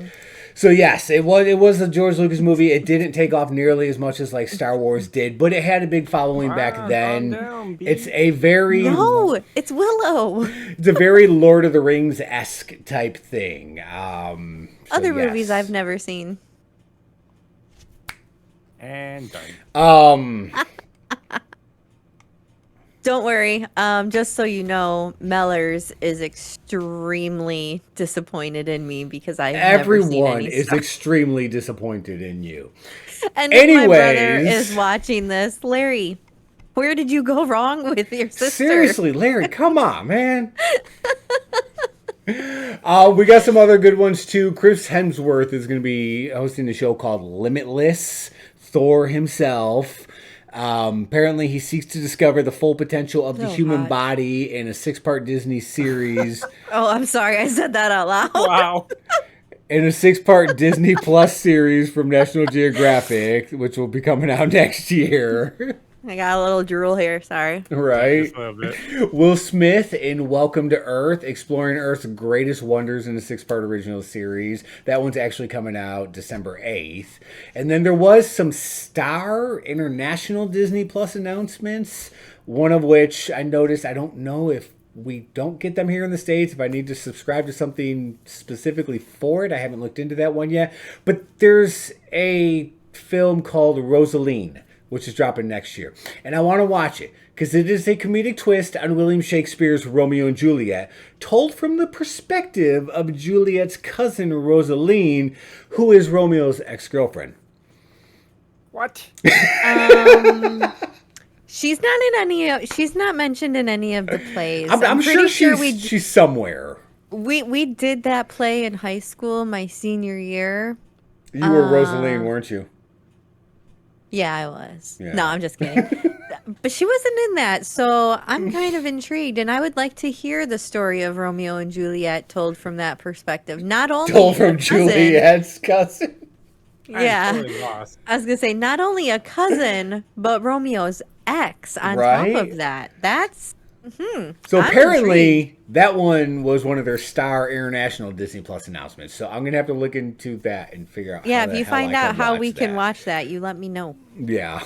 Speaker 1: So yes, it was a George Lucas movie. It didn't take off nearly as much as like Star Wars did, but it had a big following back then. It's a very
Speaker 3: it's Willow.
Speaker 1: It's a very Lord of the Rings-esque type thing.
Speaker 3: Other movies I've never seen.
Speaker 2: And done.
Speaker 3: Don't worry. Just so you know, Mellors is extremely disappointed in me because
Speaker 1: everyone is extremely disappointed in you.
Speaker 3: And my brother is watching this. Larry, where did you go wrong with your sister?
Speaker 1: Seriously, Larry, come on, man. We got some other good ones too. Chris Hemsworth is going to be hosting a show called Limitless. Thor himself. Apparently he seeks to discover the full potential of the human body in a 6-part Disney series.
Speaker 3: Oh, I'm sorry. I said that out loud.
Speaker 2: Wow.
Speaker 1: In a 6-part Disney Plus series from National Geographic, which will be coming out next year.
Speaker 3: I got a little drool here. Sorry.
Speaker 1: Right.
Speaker 2: Just a little bit.
Speaker 1: Will Smith in Welcome to Earth, exploring Earth's greatest wonders in a 6-part original series. That one's actually coming out December 8th. And then there was some Star International Disney Plus announcements, one of which I noticed, I don't know if we don't get them here in the States, if I need to subscribe to something specifically for it. I haven't looked into that one yet. But there's a film called Rosaline, which is dropping next year. And I want to watch it because it is a comedic twist on William Shakespeare's Romeo and Juliet, told from the perspective of Juliet's cousin Rosaline, who is Romeo's ex-girlfriend.
Speaker 2: What?
Speaker 3: She's not in any. She's not mentioned in any of the plays.
Speaker 1: I'm sure she's somewhere.
Speaker 3: We did that play in high school, my senior year.
Speaker 1: You were Rosaline, weren't you?
Speaker 3: Yeah, I was.
Speaker 1: Yeah.
Speaker 3: No, I'm just kidding. But she wasn't in that, so I'm kind of intrigued, and I would like to hear the story of Romeo and Juliet told from that perspective. Not only
Speaker 1: Told from
Speaker 3: a cousin,
Speaker 1: Juliet's cousin.
Speaker 3: yeah.
Speaker 2: I'm totally lost.
Speaker 3: I was gonna say not only a cousin, but Romeo's ex on top
Speaker 1: Right?
Speaker 3: of that. That's
Speaker 1: So
Speaker 3: I'm
Speaker 1: apparently
Speaker 3: intrigued.
Speaker 1: that one was one of their Star International Disney Plus announcements. So I'm gonna have to look into that and figure out.
Speaker 3: Yeah,
Speaker 1: how
Speaker 3: if
Speaker 1: the
Speaker 3: you
Speaker 1: hell I
Speaker 3: find out
Speaker 1: can
Speaker 3: how
Speaker 1: watch
Speaker 3: we can
Speaker 1: that.
Speaker 3: watch that, you let me know.
Speaker 1: Yeah.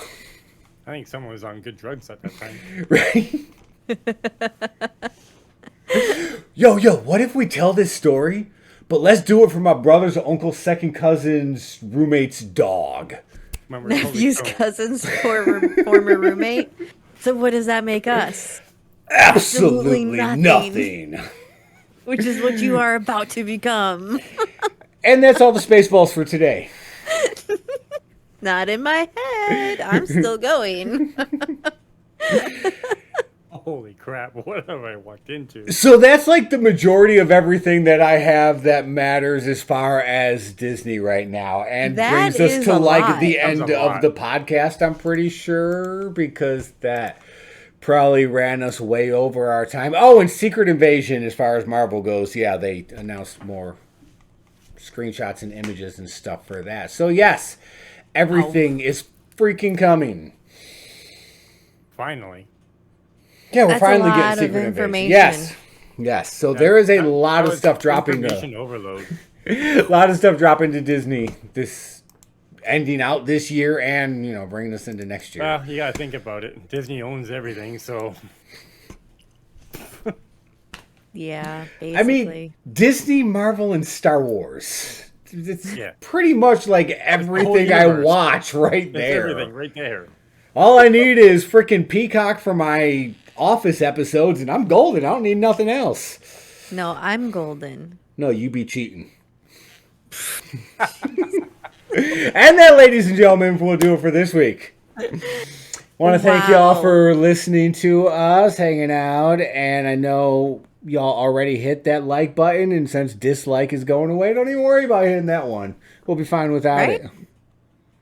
Speaker 2: I think someone was on good drugs at that time.
Speaker 1: Right. Yo, what if we tell this story, but let's do it for my brother's uncle's second cousin's roommate's dog?
Speaker 2: When we're totally
Speaker 3: Nephew's
Speaker 2: stoned.
Speaker 3: cousin's former roommate. So what does that make us?
Speaker 1: Absolutely
Speaker 3: nothing.
Speaker 1: nothing.
Speaker 3: Which is what you are about to become.
Speaker 1: And that's all the Spaceballs for today.
Speaker 3: Not in my head. I'm still going.
Speaker 2: Holy crap! What have I walked into?
Speaker 1: So that's like the majority of everything that I have that matters as far as Disney right now, and
Speaker 3: That
Speaker 1: brings us
Speaker 3: is
Speaker 1: to
Speaker 3: a
Speaker 1: like
Speaker 3: lot.
Speaker 1: the
Speaker 2: That was
Speaker 1: end
Speaker 2: a
Speaker 1: of
Speaker 2: lot.
Speaker 1: the podcast. I'm pretty sure because that probably ran us way over our time. Oh, and Secret Invasion, as far as Marvel goes, yeah, they announced more screenshots and images and stuff for that. So yes, everything is freaking coming.
Speaker 2: Finally.
Speaker 1: Yeah, we're
Speaker 3: That's a
Speaker 1: finally
Speaker 3: lot
Speaker 1: getting
Speaker 3: of
Speaker 1: Secret
Speaker 3: information.
Speaker 1: Invasion. Yes. So there is a lot
Speaker 2: That
Speaker 1: of
Speaker 2: was
Speaker 1: stuff dropping.
Speaker 2: Information overload.
Speaker 1: A lot of stuff dropping to Disney this ending out this year and bringing us into next year.
Speaker 2: Well, you gotta think about it. Disney owns everything, so
Speaker 3: Yeah, basically.
Speaker 1: I mean, Disney, Marvel, and Star Wars. It's
Speaker 2: Yeah.
Speaker 1: pretty much like everything I
Speaker 2: universe.
Speaker 1: watch right
Speaker 2: it's
Speaker 1: there.
Speaker 2: everything right there.
Speaker 1: All I need is freaking Peacock for my Office episodes, and I'm golden. I don't need nothing else.
Speaker 3: No, I'm golden.
Speaker 1: No, you be cheating. And that, ladies and gentlemen, will do it for this week. Want to thank y'all
Speaker 3: Wow.
Speaker 1: for listening to us, hanging out, and I know y'all already hit that like button, and since dislike is going away, don't even worry about hitting that one. We'll be fine without
Speaker 3: Right?
Speaker 1: it.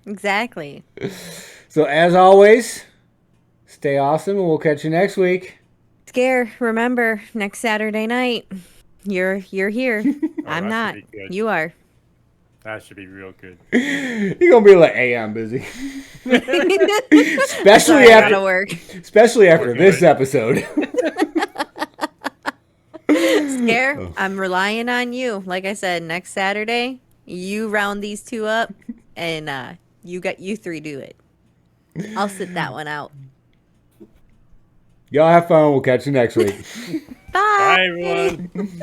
Speaker 3: Exactly.
Speaker 1: So as always, stay awesome, and we'll catch you next week.
Speaker 3: Scare, remember, next Saturday night, you're here. I'm
Speaker 2: that
Speaker 3: not.
Speaker 2: should be good.
Speaker 3: You are.
Speaker 2: That should be real good.
Speaker 1: You're gonna be like, "Hey, I'm busy," especially
Speaker 3: Sorry, I gotta
Speaker 1: after,
Speaker 3: work.
Speaker 1: especially after this episode.
Speaker 3: Scare, I'm relying on you. Like I said, next Saturday, you round these two up, and you three do it. I'll sit that one out.
Speaker 1: Y'all have fun. We'll catch you next week.
Speaker 3: Bye.
Speaker 2: Bye, everyone.